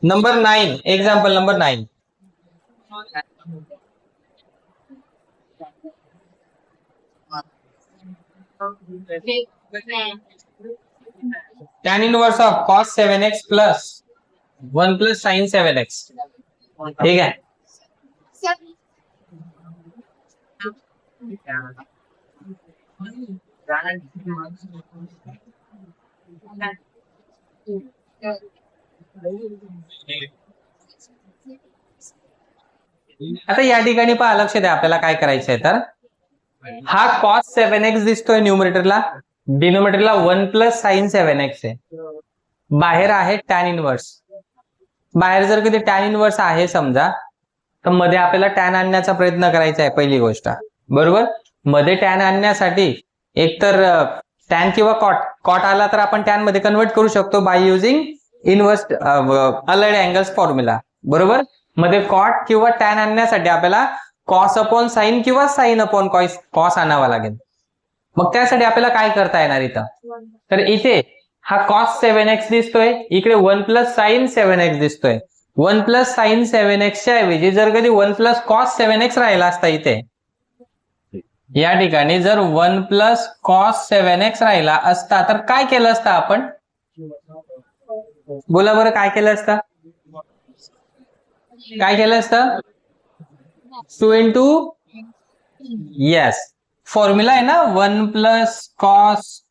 Number 9, example number 9. tan inverse of cos 7x plus 1 plus sin 7x. ठीक है. आता या ठिकाणी पहा, लक्ष द्या, आपल्याला काय करायचंय तर हा cos 7x दिसतोय न्यूमरेटरला, डिनोमिनेटरला 1 प्लस साइन 7x आहे. बाहेर आहे tan इनवर्स. बाहेर जर कधी tan इनवर्स आहे समजा, तर मध्ये आपल्याला tan आणण्याचा प्रयत्न करायचा आहे. पहिली गोष्ट बरोबर, मध्ये tan आणण्यासाठी एकतर tan किंवा कॉट आला तर आपण tan मध्ये कन्वर्ट करू शकतो by using inverse allied angles formula. बरोबर, मध्ये कॉट किंवा tan आणण्यासाठी आपल्याला कॉस अपॉन साइन किंवा साइन अपॉन कॉस आणावा लागेल. मग त्यासाठी आपल्याला काय करता येणार इथं, तर इथे हा cos 7x दिसतोय, इकडे 1 प्लस साइन 7x दिसतोय. 1 प्लस साइन 7x च्या ऐवजी जर कधी 1 प्लस कॉस 7x राहिला असता इथे, या ठिकाणी जर 1 प्लस कॉस 7x राहिला असता तर काय केलं असतं आपण, बोला बरं, काय केलं असतं, काय केलं असतं, 2 इंटू, यस, फॉर्म्युला आहे ना, 1 plus cos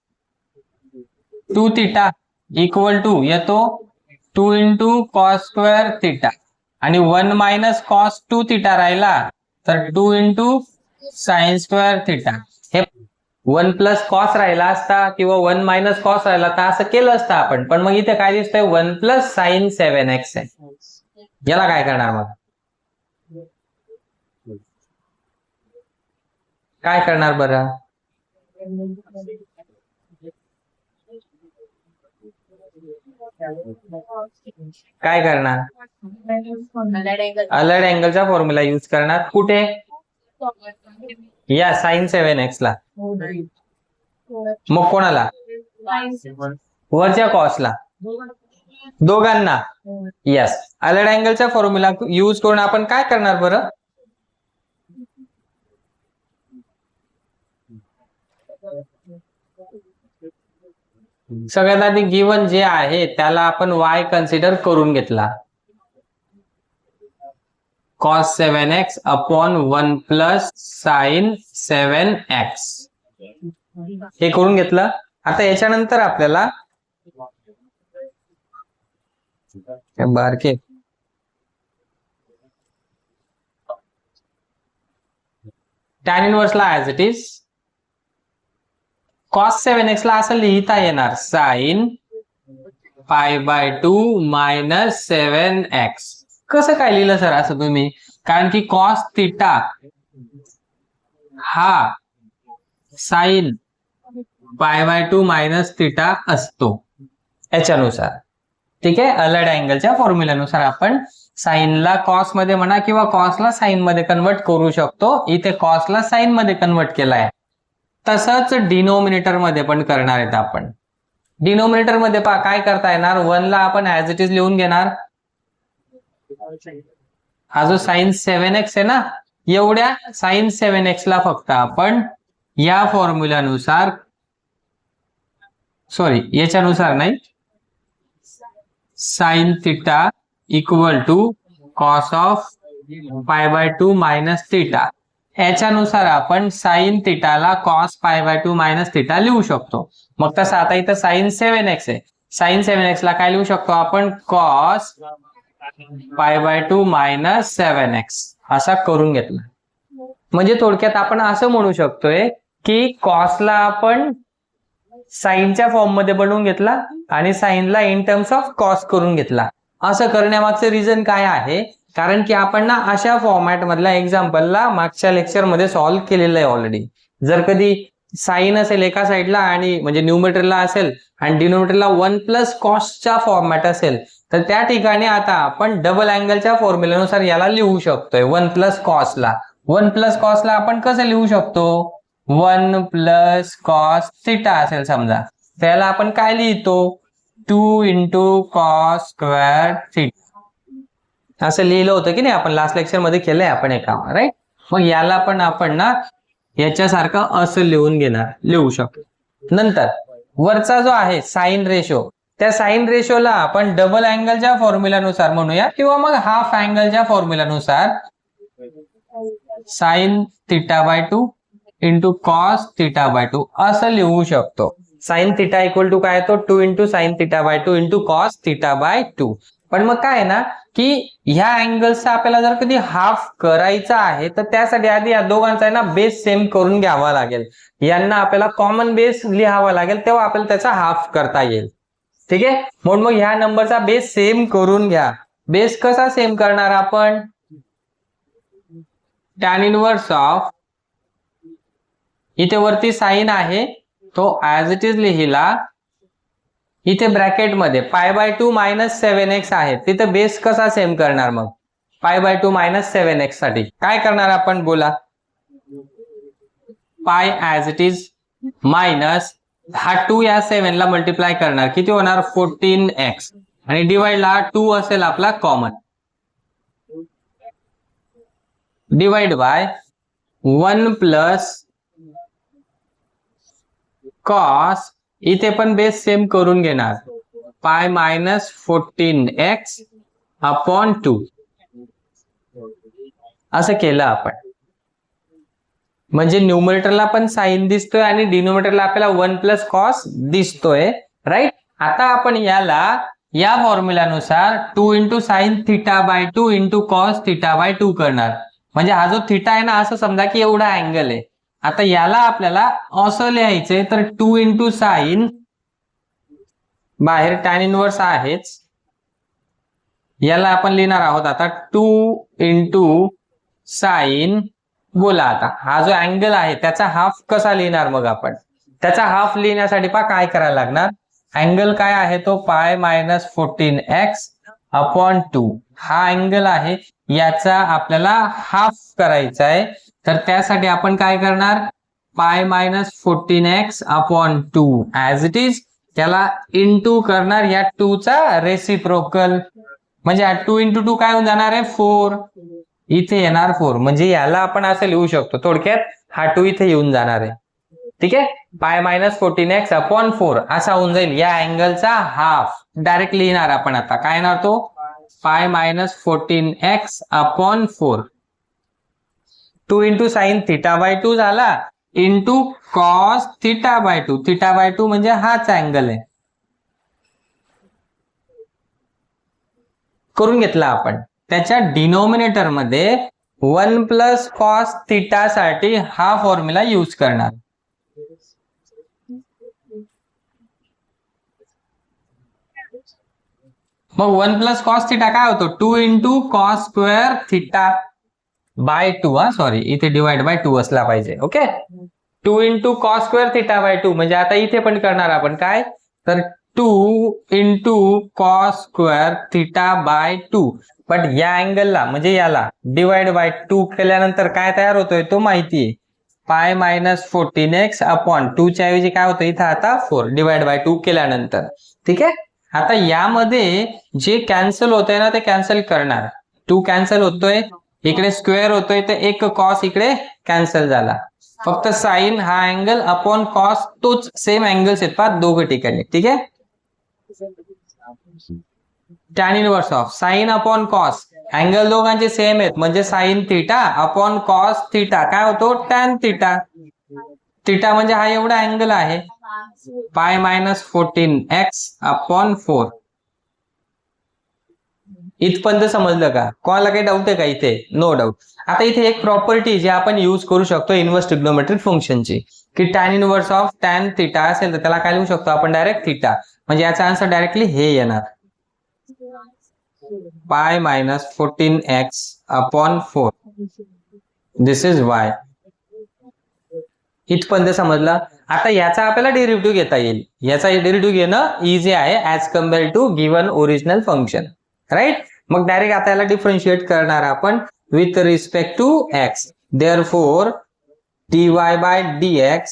2 theta equal to येतो 2 इंटू कॉस स्क्वेअर थीटा, आणि 1 मायनस कॉस 2 थीटा राहिला तर 2 इंटू साइन स्क्वेअर थीटा. हे 1 प्लस कॉस राहिला असता किंवा 1 मायनस कॉस राहिला तर असं केलं असतं आपण. पण मग इथे काय दिसतंय, 1 प्लस साइन 7x आहे. याला काय करणार, मग काय करणार बरं, काय करणार, अलाइड अँगलचा फॉर्म्युला यूज करणार. कुठे, या साइन 7x ला. मग कोणाला, वरच्या कॉसला, दोघांना. यस, अलाइड अँगलचा फॉर्म्युला यूज करून आपण काय करणार बरं, सगळ्यात आधी गिवन जे आहे त्याला आपण y कन्सिडर करून घेतला, cos 7x upon 1 plus sign 7x, हे करून घेतलं. आता याच्यानंतर आपल्याला बारके tan इनवर्सला as it is cos 7x ला असं लिहिता येणार, sign pi by 2 minus 7x. कसं काय लिहिलं सर असं तुम्ही, कारण की cos थीटा हा sine pi by 2 minus theta असतो याच्यानुसार. ठीक आहे, अलाइड अँगलच्या फॉर्म्युल्यानुसार आपण साइनला कॉस मध्ये म्हणा किंवा कॉसला साइन मध्ये कन्वर्ट करू शकतो. इथे कॉसला साइन मध्ये कन्वर्ट केलाय. तसंच डिनोमिनेटर मध्ये पण करणार आहेत आपण. डिनोमिनेटर मध्ये काय करता येणार, 1 ला आपण ऍज इट इज लिहून घेणार. हा जो साइन 7x आहे ना, एवढ्या साइन 7x ला फक्त आपण या फॉर्म्युल्यानुसार, सॉरी याच्यानुसार नाही, sine theta equal to cos of pi by 2 minus theta, याच्यानुसार आपण साइन थीटाला cos pi by 2 minus theta लिहू शकतो. मग तसं आता इथं साइन 7x आहे, साइन 7x ला काय लिहू शकतो आपण, cos pi by 2 minus 7x असा करून घेतला. म्हणजे थोडक्यात आपण असं म्हणू शकतोय की कॉसला आपण साइनच्या फॉर्म मध्ये बनवून घेतला आणि साइनला इन टर्म्स ऑफ कॉस करून घेतला. असं करण्यामागचं रिझन काय आहे, कारण की आपण ना अशा फॉर्मॅट मधल्या एक्झाम्पलला मागच्या लेक्चर मध्ये सॉल्व्ह केलेलं आहे ऑलरेडी. जर कधी साइन असेल एका साइडला आणि म्हणजे न्यूमरेटरला असेल आणि डिनोमिनेटरला 1 प्लस कॉसच्या फॉर्मॅट असेल, तर त्या ठिकाणी आता आपण डबल अँगलच्या फॉर्म्युल्यानुसार याला लिहू शकतोय. 1 प्लस कॉसला, 1 प्लस कॉसला आपण कसं लिहू शकतो, 1 प्लस कॉस थिटा असेल समजा, त्याला आपण काय लिहितो 2 × cos स्क्वेअर थीटा असं लिहिलं होतं की नाही, आपण लास्ट लेक्चर मध्ये केलंय आपण एका, राईट. मग याला पण आपण ना याच्यासारखं असं लिहू शकतो. नंतर वरचा जो आहे साइन रेशो, त्या साइन रेशोला आपण डबल अँगलच्या फॉर्म्युलानुसार म्हणूया किंवा मग हाफ अँगलच्या फॉर्म्युलानुसार साइन θ/2 × cos θ/2 असं लिहू शकतो. साइन थिटा इक्वल टू काय येतो 2 × sin θ/2 × cos θ/2. पण मग काय आहे ना की ह्या अँगल्सचा आपल्याला जर कधी हाफ करायचा आहे तर त्यासाठी आधी या दोघांचा आहे ना बेस सेम करून घ्यावा लागेल. यांना आपल्याला कॉमन बेस लिहावा लागेल, तेव्हा आपल्याला त्याचा हाफ करता येईल. ठीक आहे, म्हणून मग ह्या नंबरचा बेस सेम करून घ्या. बेस कसा सेम करणार आपण, tan इनवर्स ऑफ, इथे वरती साइन आहे तो ऍज इट इज लिहिला, इथे ब्रॅकेट मध्ये π/2 - 7x आहे, तिथे बेस कसा सेम करणार. मग π/2 - 7x साठी काय करणार आपण बोला, पाय ऍज इट इज मायनस हा 2 या 7 ला मल्टिप्लाय करणार, किती होणार 14x, आणि डिवाइड ला 2 असेल आपला कॉमन, डिवाइड बाय 1 + cos, इथे पण बेस सेम करून घेणार पाय - 14x अपॉन 2 असं केलं आपण. म्हणजे न्यूमरेटरला पण साइन दिसतोय आणि डिनोमिनेटरला आपल्याला 1 + cos दिसतोय, राईट. आता आपण याला या फॉर्म्युलानुसार 2 × sin θ/2 × cos θ/2 करणार. म्हणजे हा जो थिटा आहे ना, असं समजा की एवढा अँगल आहे. आता याला आपल्याला असं लिहायचंय तर 2 × sin, बाहेर tan इनवर्स आहेच, याला आपण लिहिणार आहोत आता 2 × sin. बोला आता हा जो अँगल आहे त्याचा हाफ कसा लिहिणार. मग आपण त्याचा हाफ लिहिण्यासाठी काय करायला लागणार, अँगल काय आहे तो π - 14x अपॉन 2 हा अँगल आहे, याचा आपल्याला हाफ करायचा आहे. तर त्यासाठी आपण काय करणार π - 14x upon 2 as it is, त्याला इंटू करणार या 2 चा रेसिप्रोकल, म्हणजे 2 × 2 काय होऊन जाणार आहे 4, इथे येणार 4. म्हणजे याला आपण असं लिहू शकतो थोडक्यात, हा 2 इथे येऊन जाणार आहे. ठीक आहे, π - 14x अपॉन 4 असा होऊन जाईल या अँगलचा हाफ. डायरेक्ट लिहिणार आपण आता काय येणार तो π - 14x अपॉन 4, 2 × sin θ/2 झाला इंटू cos θ/2. θ/2 म्हणजे हाच अँगल आहे, करून घेतला आपण. त्याच्या डिनोमिनेटर मध्ये 1 + cos θ साठी हा फॉर्म्युला यूज करणार. मग 1 + cos θ काय होतो 2 × cos स्क्वेअर θ/2. सॉरी, इथे डिवाइड बाय 2 असला पाहिजे. ओके, 2 × cos स्क्वेअर θ/2 म्हणजे आता इथे पण करणार आपण काय तर 2 × cos स्क्वेअर θ/2. पण या अँगलला म्हणजे याला डिवाइड बाय 2 केल्यानंतर काय तयार होतोय तो माहितीये, π - 14x अपॉन 2 च्या ऐवजी काय होतं इथं आता 4 डिवाइड बाय 2 केल्यानंतर. ठीक आहे, आता यामध्ये जे कॅन्सल होतंय ना ते कॅन्सल करणार. 2 कॅन्सल होतोय, इकडे स्क्वेअर होतोय, तर एक कॉस इकडे कॅन्सल झाला. फक्त साइन हा अँगल अपॉन कॉस तोच सेम अँगल्स आहेत पहा दोघं ठिकाणी. ठीक आहे, tan inverse of sine upon cos, angle दोघांचे सेम आहेत म्हणजे sine theta upon cos theta काय होतो tan थिटा. थिटा म्हणजे हा एवढा अँगल आहे π - 14x अपॉन 4. इथपर्यंत समजलं का, कोणाला काही डाऊट आहे का इथे. No doubt. आता इथे एक प्रॉपर्टी जी आपण यूज करू शकतो इन्व्हर्स ट्रिग्नोमेट्रिक फंक्शनची, की tan inverse of tan theta असेल तर त्याला काय लिहू शकतो आपण डायरेक्ट थिटा. म्हणजे याचा आन्सर डायरेक्टली हे येणार π - 14x upon 4. This is y. इथपर्यंत समजलं. आता याचा आपल्याला डेरिव्हेटिव्ह घेता येईल. याचा डेरिव्हेटिव्ह घेणं इझी आहे as compare to given original function, right. मग डायरेक्ट आता याला डिफरन्शिएट करणार आपण with respect to x. Therefore dy by dx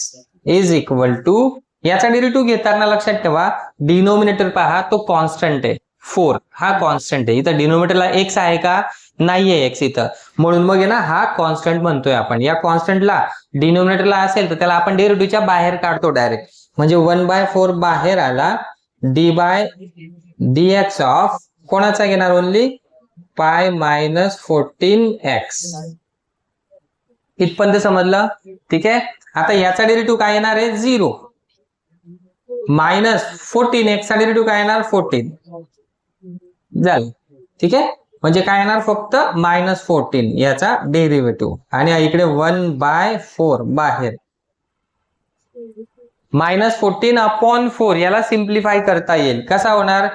is equal to याचा डेरिव्हेटिव्ह घेताना लक्षात ठेवा, डिनोमिनेटर पहा तो कॉन्स्टंट आहे 4, हा कॉन्स्टंट आहे. इथं डिनोमिनेटरला एक्स आहे का? नाहीये एक्स इथं, म्हणून मग आहे ना हा कॉन्स्टंट म्हणतोय आपण. या कॉन्स्टंटला डिनोमिनेटरला असेल तर त्याला आपण डेरिव्हेटिव्हच्या बाहेर काढतो डायरेक्ट, म्हणजे 1/4 बाहेर आला, डी बाय dx ऑफ कोणाचा घेणार? Only pi minus 14x. इथपर्यंत समजलं? ठीक आहे. आता याचा डेरिव्हेटिव्ह काय येणार आहे? 0 मायनस 14x चा डेरिव्हेटिव्ह काय येणार? 14 झालं. ठीक आहे, म्हणजे काय येणार? फक्त -14 याचा डेरिव्हेटिव्ह, आणि इकडे 1/4 बाहेर. -14/4 याला सिम्प्लिफाय करता येईल. कसा होणार?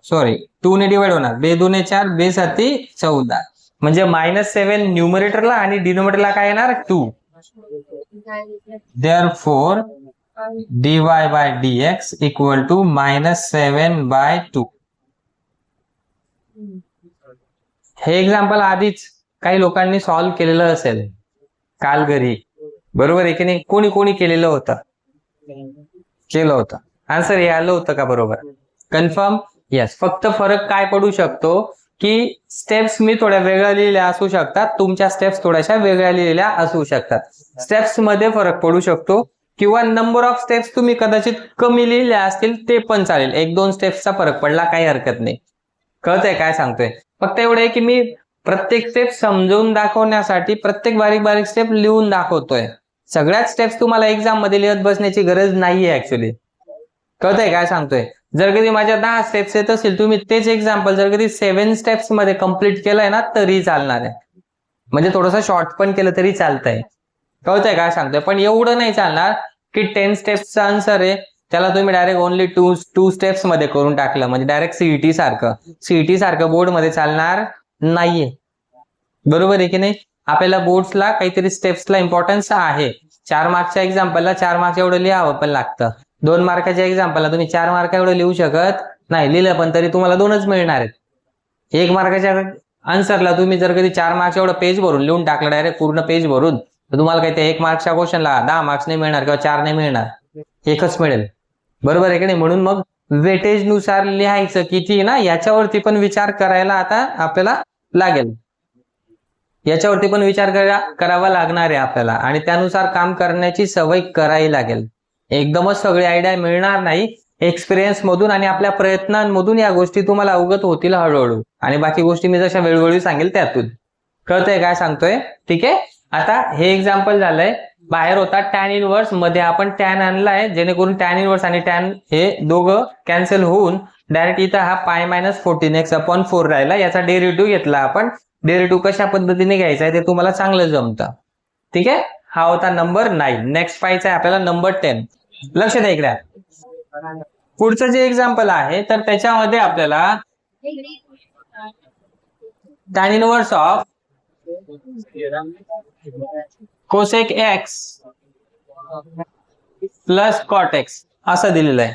सॉरी 2 ने डिवाइड होणार. 2 दुने 4, 2 साती 14, म्हणजे -7 न्यूमरेटरला आणि डिनोमिनेटरला काय येणार? 2. Therefore dy by dx equal to -7/2. हे एक्झाम्पल आधीच काही लोकांनी सॉल्व्ह केलेलं असेल काल घरी, बरोबर आहे की नाही? कोणी कोणी केलेलं होतं? केलं होतं. आन्सर हे आलं होतं का? बरोबर, कन्फर्म? यस. फक्त फरक काय पडू शकतो की स्टेप्स मी थोड्या वेगळ्या लिहिल्या असू शकतात, तुमच्या स्टेप्स थोड्याशा वेगळ्या लिहिलेल्या असू शकतात. स्टेप्स मध्ये फरक पडू शकतो, किंवा नंबर ऑफ स्टेप्स तुम्ही कदाचित कमी लिहिल्या असतील ते पण चालेल. 1-2 स्टेप्सचा फरक पडला काही हरकत नाही. कळतंय काय सांगतोय? फक्त एवढं आहे की मी प्रत्येक स्टेप समजून दाखवण्यासाठी प्रत्येक बारीक बारीक स्टेप लिहून दाखवतोय. सगळ्याच स्टेप्स तुम्हाला एक्झाम मध्ये लिहत बसण्याची गरज नाहीये ऍक्च्युली. कळतंय काय सांगतोय? जर कधी माझ्या 10 स्टेप्स येत असेल, तुम्ही तेच एक्झाम्पल जर कधी 7 स्टेप्स मध्ये कम्प्लीट केलंय ना तरी चालणार आहे. म्हणजे थोडंसं शॉर्ट पण केलं तरी चालतंय. कळतंय काय सांगतोय? पण एवढं नाही चालणार की 10 स्टेप्सचा आन्सर आहे त्याला तुम्ही डायरेक्ट ओनली 2 स्टेप्स मध्ये करून टाकलं, म्हणजे डायरेक्ट सीईटी सारखं बोर्ड मध्ये चालणार नाहीये. बरोबर आहे की नाही? आपल्याला बोर्ड्सला काहीतरी स्टेप्सला इम्पॉर्टन्स आहे. 4 मार्कच्या एक्झाम्पलला 4 मार्क एवढं लिहावं पण लागतं. 2 मार्काच्या एक्झाम्पलला तुम्ही 4 मार्क एवढं लिहू शकत नाही. लिहिलं पण तरी तुम्हाला 2च मिळणार आहेत. 1 मार्काच्या आन्सरला तुम्ही जर कधी 4 मार्क्स एवढं पेज भरून लिहून टाकलं डायरेक्ट पूर्ण पेज भरून, तर तुम्हाला काही ते 1 मार्कच्या क्वेश्चनला 10 मार्क्स नाही मिळणार किंवा 4 नाही मिळणार, 1च मिळेल. बरोबर आहे की नाही? म्हणून मग वेटेज नुसार लिहायचं किती ना याच्यावरती पण विचार करायला आता आपल्याला लागेल. याच्यावरती पण विचार करावा लागणार आहे आपल्याला, आणि त्यानुसार काम करण्याची सवय करावी लागेल. एकदमच सगळी आयडिया मिळणार नाही. एक्सपिरियन्स मधून आणि आपल्या प्रयत्नांमधून या गोष्टी तुम्हाला अवगत होतील हळूहळू, आणि बाकी गोष्टी मी जशा वेळोवेळी सांगेल त्यातून. कळतंय काय सांगतोय? ठीक आहे. आता हे एक्झाम्पल झालंय. बाहेर होता tan इनवर्स, मध्ये आपण tan आणलाय जेणेकरून tan इनवर्स आणि tan हे दोघं कॅन्सल होऊन डायरेक्ट इथं हा π-14x/4 राहिला. याचा डेरिव्हेटिव्ह घेतला आपण. डेरिव्हेटिव्ह कशा पद्धतीने घ्यायचा आहे ते तुम्हाला चांगलं जमतं. ठीक आहे. हा होता नंबर 9. नेक्स्ट पाहायचा आहे आपल्याला नंबर 10. लक्ष द्या इकडे. पुढचं जे एक्झाम्पल आहे तर त्याच्यामध्ये आपल्याला tan inverse of cosec x plus cot x असं दिलेलं आहे.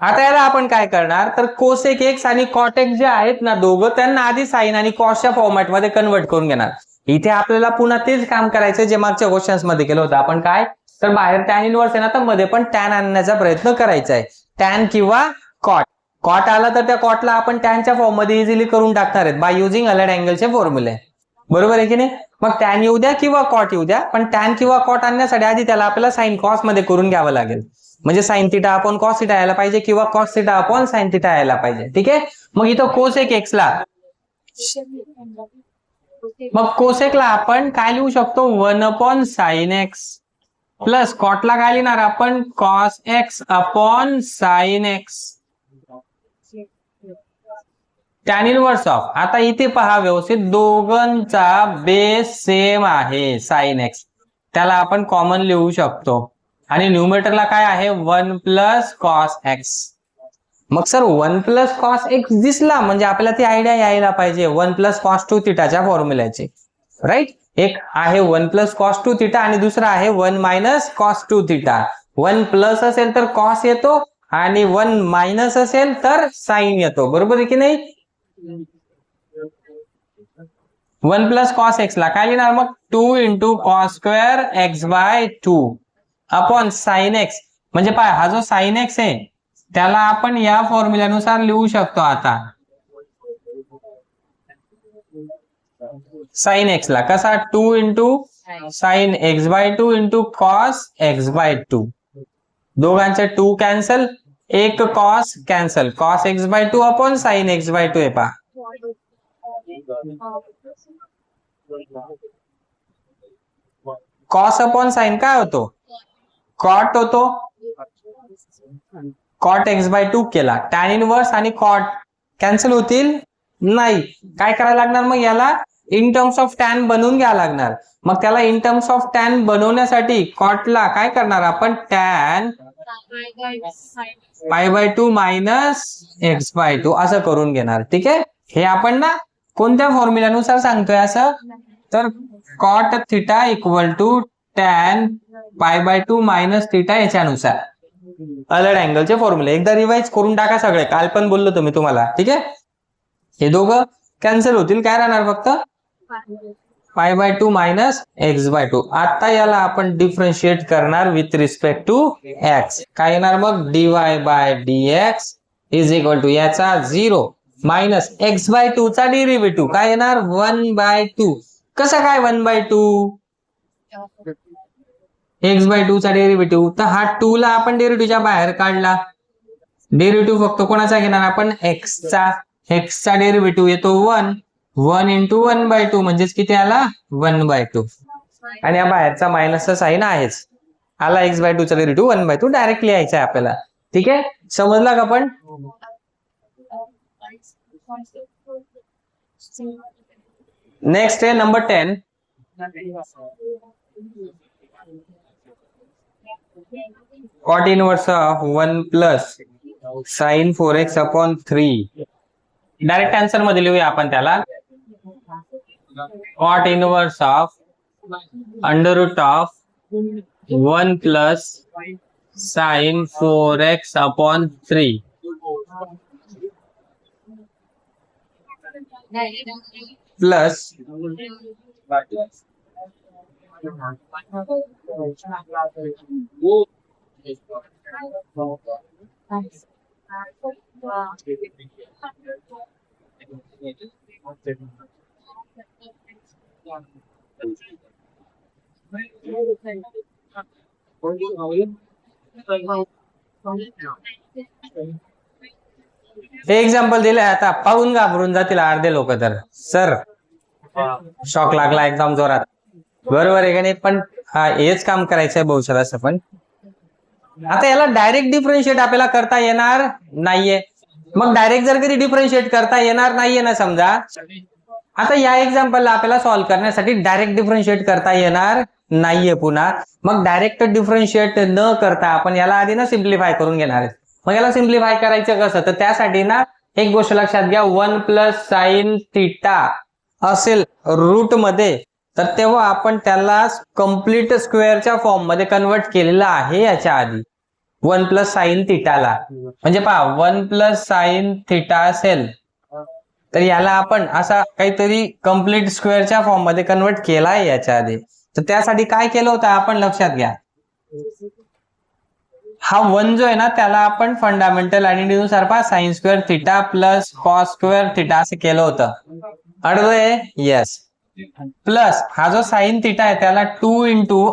आता याला आपण काय करणार तर cosec x आणि cot x जे आहेत ना दोघं, त्यांना आधी साइन आणि कॉसच्या फॉर्मॅट मध्ये कन्वर्ट करून घेणार. इथे आपल्याला पुन्हा तेच काम करायचं जे मागच्या क्वेश्चन्स मध्ये केलं होतं आपण. काय तर बाहेर tan इनवर्स आहे ना, तर मध्ये पण tan आणण्याचा प्रयत्न करायचा आहे. tan किंवा कॉट आला तर त्या कॉटला आपण टॅनच्या फॉर्म मध्ये इझिली करून टाकणार आहेत बाय युजिंग अलाइड अँगलचे फॉर्म्युले. बरोबर आहे की नाही? मग टॅन येऊ द्या किंवा कॉट येऊ द्या, पण टॅन किंवा कॉट आणण्यासाठी आधी त्याला आपल्याला साइन कॉस मध्ये करून घ्यावं लागेल. म्हणजे sine theta upon cos theta यायला पाहिजे किंवा cos theta upon sine theta यायला पाहिजे. ठीक आहे. मग इथं कोसेक एक्सला, मग कोसेकला आपण काय लिहू शकतो 1/sin x प्लस कॉटला काय लिहिणार आपण cos x upon sin x. tan inverse of, आता इथे पहा व्यवस्थित, दोघांचा बेस सेम आहे sin x, त्याला आपण कॉमन लिहू शकतो. आणि न्यूमरेटरला काय आहे 1 प्लस cos x. मग सर 1 प्लस cos x दिसला म्हणजे आपल्याला ती आयडिया यायला पाहिजे 1 प्लस cos 2 थिटाच्या फॉर्म्युल्याची. राईट. एक आहे 1 प्लस cos 2 थिटा आणि दुसरा आहे 1 मायनस cos 2 थिटा. 1 प्लस असेल तर कॉस येतो आणि 1 मायनस असेल तर साइन येतो, बरोबर आहे की नाही? 1 प्लस कॉस एक्स ला काय लिहिणार मग? 2 into cos square x by 2 upon sine x. म्हणजे पाय हा जो साइन एक्स आहे त्याला आपण या फॉर्म्युल्यानुसार लिहू शकतो. आता साइन एक्स ला कसा? 2 into sine x by 2 into cos x by 2. दोघांचे 2 कॅन्सल, एक cos cancel, cos x by 2 upon sine x by 2 आहे पहा. कॉस अपॉन साइन काय होतो? कॉट होतो. कॉट एक्स बाय 2 केला, टॅन इनवर्स आणि कॉट कॅन्सल होतील नाही. काय करायला लागणार मग? याला इन टर्म्स ऑफ टॅन बनवून घ्यावं लागणार. मग त्याला इन टर्म्स ऑफ टॅन बनवण्यासाठी कॉटला काय करणार आपण? Tan pi by 2 minus x by 2 असं करून घेणार. ठीक आहे. हे आपण ना कोणत्या फॉर्म्युल्यानुसार सांगतोय असं? तर cot theta equal to tan pi by 2 minus theta याच्यानुसार अलर्ट अँगलचे फॉर्म्युले एकदा रिवाइज करून टाका सगळे. काल पण बोललो तुम्ही तुम्हाला. ठीक आहे. हे दोघं कॅन्सल होतील, काय राहणार फक्त? पाय बाय 2 मायनस एक्स बाय 2. आता याला आपण डिफरन्शिएट करणार विथ रिस्पेक्ट टू एक्स. काय येणार मग? dy by dx is equal to याचा 0 मायनस एक्स बाय 2 चा डेरिव्हेटिव्ह काय येणार? 1 बाय 2. कसं काय 1 बाय 2? एक्स बाय 2 चा डेरिव्हेटिव्ह, तर हा 2 ला आपण डेरिव्हेटिव्हच्या बाहेर काढला. डेरिव्हेटिव्ह फक्त कोणाचा घेणार आपण? एक्सचा. एक्सचा डेरिव्हेटिव्ह येतो 1. 1 इंटू 1 बाय 2 म्हणजेच किती आला? 1 बाय 2. आणि या बाहेरचा मायनसचा साइन आहेच. आला एक्स बाय 2 चा डेरिव्हेटिव्ह 1 बाय 2 डायरेक्ट लिहायचा आहे आपल्याला. ठीक आहे. समजला का पण? नेक्स्ट आहे number 10. Cot inverse of 1 plus sine 4x upon 3. Direct answer मध्ये लिहूया आपण त्याला. Cot inverse of under root of 1 plus sine 4x upon 3 plus हे एक्झाम्पल दिलंय. आता पाहून घाबरून जातील अर्धे लोक. तर सर शॉक लागला एकदम जोरात, बरोबर आहे का नाही? पण हा हेच काम करायचंय बहुशः असं. पण आता याला डायरेक्ट डिफरन्शिएट आपल्याला करता येणार नाहीये. मग डायरेक्ट जर कधी डिफरन्शिएट करता येणार नाहीये ना समजा, आता या एक्झाम्पलला आपल्याला सॉल्व्ह करण्यासाठी डायरेक्ट डिफरन्शिएट करता येणार नाहीये पुन्हा. मग डायरेक्ट डिफरन्शिएट न करता आपण याला आधी ना सिम्प्लिफाय करून घेणार आहे. मग याला सिम्प्लिफाय करायचं कसं? तर त्यासाठी ना एक गोष्ट लक्षात घ्या. 1 प्लस साइन थिटा असेल रूट मध्ये, तर तेव्हा आपण त्याला कम्प्लीट स्क्वेअरच्या फॉर्म मध्ये कन्वर्ट केलेलं आहे याच्या आधी 1 प्लस साइन थिटाला. म्हणजे पहा 1 प्लस साइन थिटा असेल तर याला आपण असा काहीतरी कम्प्लीट स्क्वेअरच्या फॉर्म मध्ये कन्वर्ट केला आहे याच्या आधी. तर त्यासाठी काय केलं होतं आपण लक्षात घ्या. हा 1 जो आहे ना त्याला आपण फंडामेंटल आयडेंटिटीनुसार पहा sign square theta plus cos square theta असं केलं होतं. अडवय येस. प्लस हा जो साइन थिटा आहे त्याला 2 into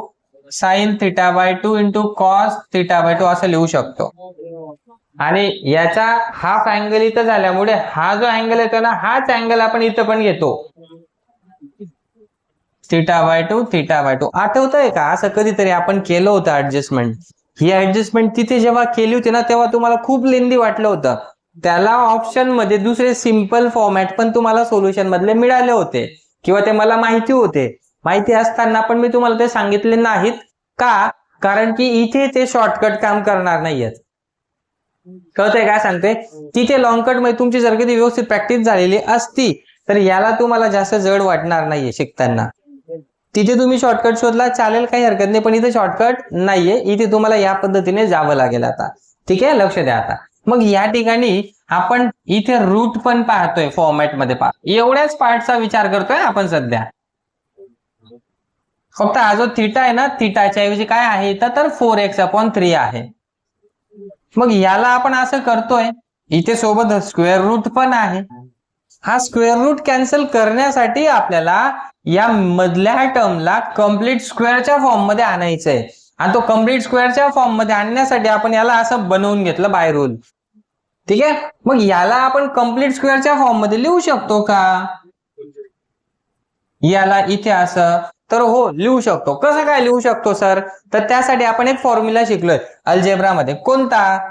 sign theta by 2 into cos theta by 2 असं लिहू शकतो. आणि याचा हाफ अँगल इथं झाल्यामुळे हा जो अँगल येतो ना हाच अँगल आपण इथं पण घेतो. Theta by 2 theta by 2. आठवतंय का असं कधीतरी आपण केलं होतं ऍडजस्टमेंट? ही ऍडजस्टमेंट तिथे जेव्हा केली होती ना तेव्हा तुम्हाला खूप लेंदी वाटलं होतं. त्याला ऑप्शन मध्ये दुसरे सिंपल फॉर्मॅट पण तुम्हाला सोल्युशन मधले मिळाले होते किंवा ते मला माहिती होते. माहिती असताना पण मी तुम्हाला ते सांगितले नाहीत का? कारण की इथे ते शॉर्टकट काम करणार नाहीयेत. कळतंय काय सांगते? तिथे लॉंग कट मध्ये तुमची जर कधी व्यवस्थित प्रॅक्टिस झालेली असती तर याला तुम्हाला जास्त जड वाटणार नाहीये शिकताना. तिथे तुम्ही शॉर्टकट शोधला चालेल, काही हरकत नाही, पण इथे शॉर्टकट नाहीये, इथे तुम्हाला या पद्धतीने जावं लागेल आता. ठीक आहे, लक्ष द्या आता. मग या ठिकाणी आपण इथे रूट पण पाहतोय फॉर्मॅट मध्ये. एवढ्याच पार्टचा विचार करतोय आपण सध्या. फक्त हा जो थिटा आहे ना, थिटाच्या ऐवजी काय आहे इथं, तर 4x/3 आहे. मग याला आपण असं करतोय, इथे सोबत स्क्वेअर रूट पण आहे. हा स्क्वेअर रूट कॅन्सल करण्यासाठी आपल्याला या मधल्या टर्मला कम्प्लीट स्क्वेअरच्या फॉर्म मध्ये आणायचं आहे. आणि तो कम्प्लीट स्क्वेअरच्या फॉर्म मध्ये आणण्यासाठी आपण याला असं बनवून घेतलं बाय रूल. ठीक आहे, मग याला आपण कम्प्लीट स्क्वेअरच्या फॉर्म मध्ये लिहू शकतो का? याला इथे असं, तर हो लिहू शकतो. कसं काय लिहू शकतो सर? तर त्यासाठी आपण एक फॉर्म्युला शिकलोय अल्जेब्रा मध्ये. कोणता?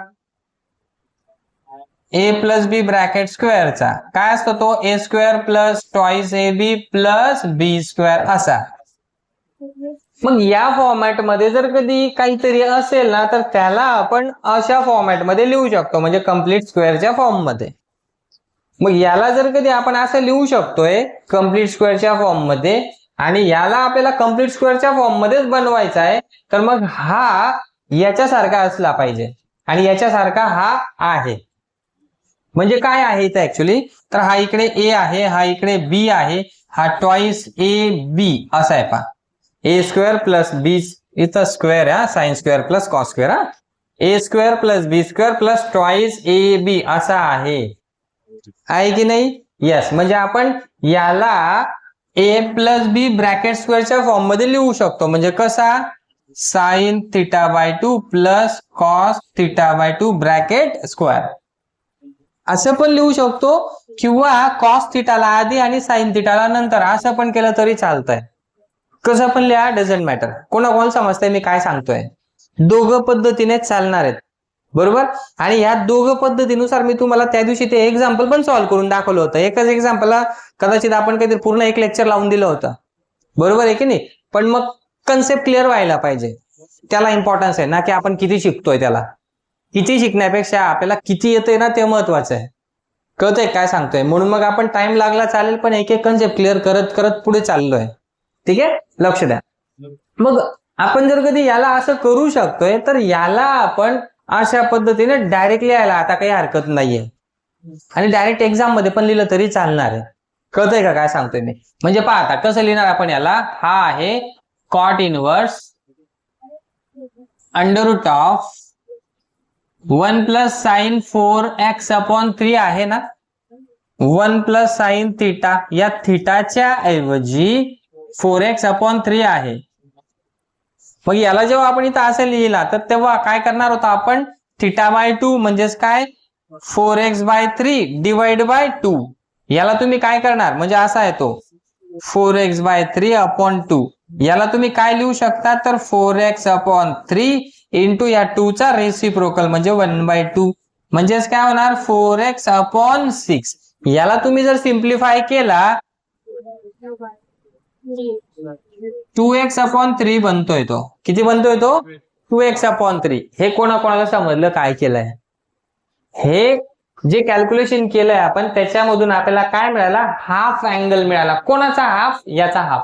a प्लस बी ब्रॅकेट स्क्वेअरचा. काय असतो तो? a square plus twice ab plus B square असा. मग या फॉर्मॅट मध्ये जर कधी काहीतरी असेल ना, तर त्याला आपण अशा फॉर्मॅट मध्ये लिहू शकतो, म्हणजे कम्प्लीट स्क्वेअरच्या फॉर्म मध्ये. मग याला जर कधी आपण असं लिहू शकतोय कम्प्लीट स्क्वेअरच्या फॉर्म मध्ये, आणि याला आपल्याला कम्प्लीट स्क्वेअरच्या फॉर्म मध्येच बनवायचा आहे, तर मग हा याच्यासारखा असला पाहिजे, आणि याच्यासारखा हा आहे. म्हणजे काय आहे इथे ऍक्च्युली, तर हा इकडे ए आहे, हा इकडे बी आहे, हा ट्वाइस ए बी असा आहे. पहा, ए स्क्वेअर प्लस बी, इथं स्क्वेअर आहे, sine square plus cos square, हा A square plus B square plus twice A B असा आहे की नाही? यस. म्हणजे आपण याला ए प्लस बी ब्रॅकेट स्क्वेअरच्या फॉर्म मध्ये लिहू शकतो. म्हणजे कसा? Sine theta by 2 plus cos theta by 2 bracket square असं पण लिहू शकतो, किंवा कॉस थिटाला आधी आणि साइन थिटाला नंतर असं पण केलं तरी चालतंय. कसं पण लिहा, डझंट मॅटर. कोणाकोण समजतंय मी काय सांगतोय? दोघं पद्धतीने चालणार आहेत, बरोबर. आणि या दोघं पद्धतीनुसार मी तुम्हाला त्या दिवशी ते एक्झाम्पल पण सॉल्व्ह करून दाखवलं होतं. एकच एक्झाम्पलला कदाचित आपण काहीतरी पूर्ण एक लेक्चर लावून दिलं होतं, बरोबर आहे की नाही? पण मग कन्सेप्ट क्लिअर व्हायला पाहिजे, त्याला इम्पॉर्टन्स आहे ना, की आपण किती शिकतोय. त्याला किती शिकण्यापेक्षा आपल्याला किती येतंय ना, ते महत्वाचं आहे. कळतंय काय सांगतोय? म्हणून मग आपण टाइम लागला चालेल, पण एक एक कन्सेप्ट क्लिअर करत करत पुढे चाललोय. ठीक आहे, लक्ष द्या. मग आपण जर कधी याला असं करू शकतोय, तर याला आपण अशा पद्धतीने डायरेक्ट लिहायला आता काही हरकत नाहीये, आणि डायरेक्ट एक्झाम मध्ये पण लिहिलं तरी चालणार आहे. कळतंय का काय सांगतोय मी? म्हणजे पहा आता कसं लिहिणार आपण याला. हा आहे cot inverse under root of 1 plus sine 4x/3 आहे ना, 1 प्लस साइन थिटा, या थिटाच्या ऐवजी 4x/3 आहे. मग याला जेव्हा आपण इथं असं लिहिला, तर तेव्हा काय करणार होता आपण? थिटा बाय 2 म्हणजेच काय? 4x/3 divide by 2. याला तुम्ही काय करणार, म्हणजे असा आहे तो 4x/3/2. याला तुम्ही काय लिहू शकता, तर 4x/3 इंटू या 2 चा रेसिप्रोकल म्हणजे 1/2. म्हणजेच काय होणार? 4x/6. याला तुम्ही जर सिम्प्लिफाय केला, 2x/3 बनतोय तो. किती बनतोय तो? 2x/3. हे कोणाकोणाला समजलं काय केलंय? हे जे कॅल्क्युलेशन केलंय आपण, त्याच्यामधून आपल्याला काय मिळाला? हाफ अँगल मिळाला. कोणाचा हाफ? याचा हाफ.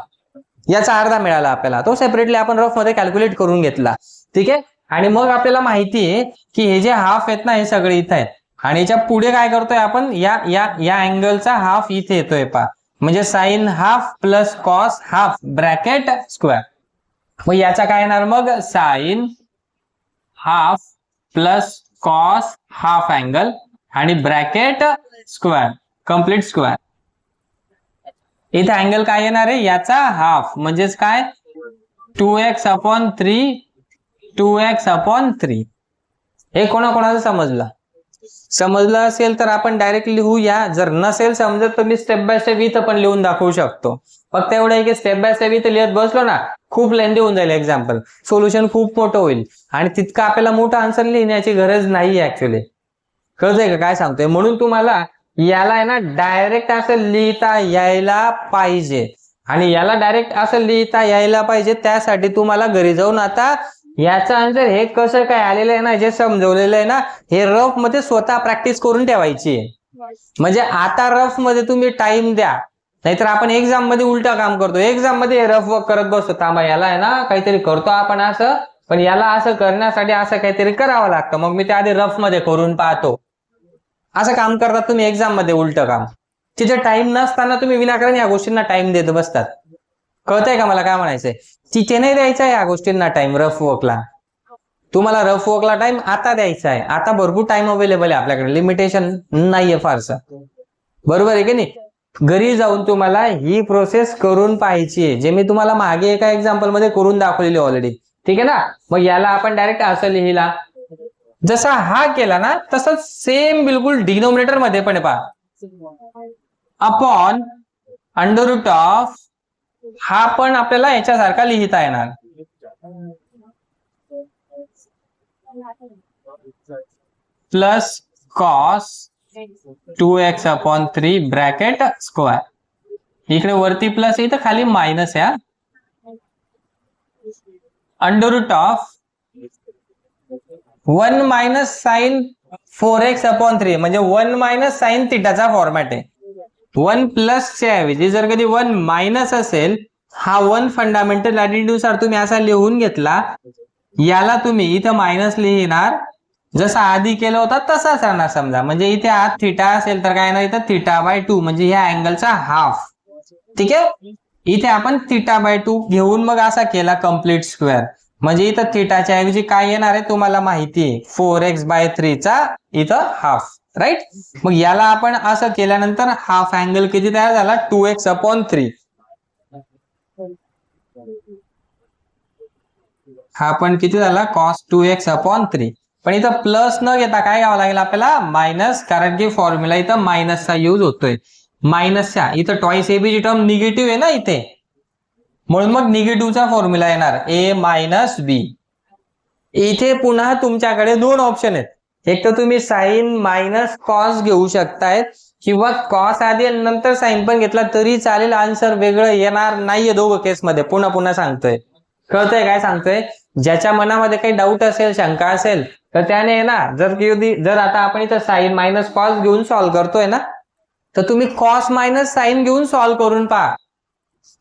याचा अर्धा मिळाला आपल्याला. तो सेपरेटली आपण रफ मध्ये कॅल्क्युलेट करून घेतला. ठीक आहे, आणि मग आपल्याला माहिती आहे की हे जे हाफ आहेत ना, हे सगळे इथे आहेत, आणि याच्या पुढे काय करतोय आपण? या अँगलचा हाफ इथे येतोय. पहा, म्हणजे sine half plus cos half bracket square. मग याचा काय येणार मग? Sine half plus cos half angle आणि ब्रॅकेट स्क्वेअर, कम्प्लीट स्क्वेअर. इथे अँगल काय येणार आहे? याचा हाफ. म्हणजेच काय? 2x/3 2x/3. हे कोणाकोणाला समजलं? समजलं असेल तर आपण डायरेक्ट लिहूया. जर नसेल समजत तर मी स्टेप बाय स्टेप इथं पण लिहून दाखवू शकतो. फक्त एवढं आहे की स्टेप बाय स्टेप इथं लिहत बसलो ना, खूप लेंदी होऊन जाईल एक्झाम्पल, सोल्युशन खूप मोठं होईल, आणि तितकं आपल्याला मोठं आन्सर लिहिण्याची गरज नाही ऍक्च्युली. कळतंय का काय सांगतोय? म्हणून तुम्हाला याला आहे ना डायरेक्ट असं लिहिता यायला पाहिजे, आणि याला डायरेक्ट असं लिहिता यायला पाहिजे. त्यासाठी तुम्हाला घरी जाऊन आता याचं आन्सर हे कसं काय आलेलं आहे ना, जे समजवलेलं आहे ना, हे रफ मध्ये स्वतः प्रॅक्टिस करून ठेवायची आहे. म्हणजे आता रफ मध्ये तुम्ही टाइम द्या, नाहीतर आपण एक्झाम मध्ये उलटा काम करतो, एक्झाम मध्ये रफ वर्क करत बसतो. थांबा, याला आहे ना काहीतरी करतो आपण असं, पण याला असं करण्यासाठी असं काहीतरी करावं लागतं, मग मी ते आधी रफ मध्ये करून पाहतो. असं काम करतात तुम्ही एक्झाम मध्ये उलट काम. तिथे टाइम नसताना तुम्ही विनाकारण या गोष्टींना टाइम देत बसतात. कळतंय का मला काय म्हणायचंय? तिथे नाही द्यायचा या गोष्टींना टाइम. रफ वर्कला तुम्हाला रफ वर्कला टाइम आता द्यायचा आहे. आता भरपूर टाइम अवेलेबल आहे आपल्याकडे, लिमिटेशन नाहीये फारसं. बरोबर आहे की नाही? घरी जाऊन तुम्हाला ही प्रोसेस करून पाहायची आहे, जे मी तुम्हाला मागे एका एक्झाम्पल मध्ये करून दाखवलेली ऑलरेडी. ठीक आहे ना? मग याला आपण डायरेक्ट असं लिहिला, जसा हा केला ना तसंच सेम बिलकुल डिनोमिनेटर मध्ये पण पहा, अपॉन अंडर रूट ऑफ, हा पण आपल्याला याच्यासारखा लिहिता येणार, plus cos 2x upon 3 bracket square. इकडे वरती प्लस, इथं खाली मायनस आहे. Under root of 1 minus sine 4x upon 3, म्हणजे 1 मायनस साइन थिटाचा फॉर्मॅट आहे. 1 प्लसच्या ऐवजी जर कधी 1 मायनस असेल, हा 1 फंडामेंटल नुसार तुम्ही असा लिहून घेतला, याला तुम्ही इथं मायनस लिहिणार, जसा आधी केलं होता तसाच राहणार समजा. म्हणजे इथे आत थिटा असेल तर काय ना, इथं थिटा बाय 2 म्हणजे ह्या अँगलचा हाफ. ठीक आहे? इथे आपण थिटा बाय 2 घेऊन मग असा केला कम्प्लीट स्क्वेअर, म्हणजे इथं थिटाच्या ऐवजी काय येणार आहे तुम्हाला माहिती आहे, 4x बाय 3 चा इथं हाफ. राईट? मग याला आपण असं केल्यानंतर हाफ अँगल किती तयार झाला, 2x अपॉन 3. हा पण किती झाला, कॉस 2x अपॉन 3. पण इथं प्लस न घेता काय घ्यावं लागेल आपल्याला, मायनस, कारण की फॉर्म्युला इथं मायनसचा यूज होतोय. मायनसच्या इथं टॉईस एबीची टर्म निगेटिव्ह आहे ना इथे, म्हणून मग निगेटिव्हचा फॉर्म्युला येणार a मायनस बी. इथे पुन्हा तुमच्याकडे दोन ऑप्शन आहेत, एक तर तुम्ही साइन मायनस कॉस घेऊ शकताय, किंवा कॉस आधी आणि नंतर साइन पण घेतला तरी चालेल, आन्सर वेगळं येणार नाहीये दोघं केसमध्ये. पुन्हा पुन्हा सांगतोय, कळतंय काय सांगतोय? ज्याच्या मनामध्ये काही डाऊट असेल, शंका असेल, तर त्याने ना, जर आता आपण इथं साइन मायनस कॉस घेऊन सॉल्व्ह करतोय ना, तर तुम्ही कॉस मायनस साइन घेऊन सॉल्व्ह करून पहा,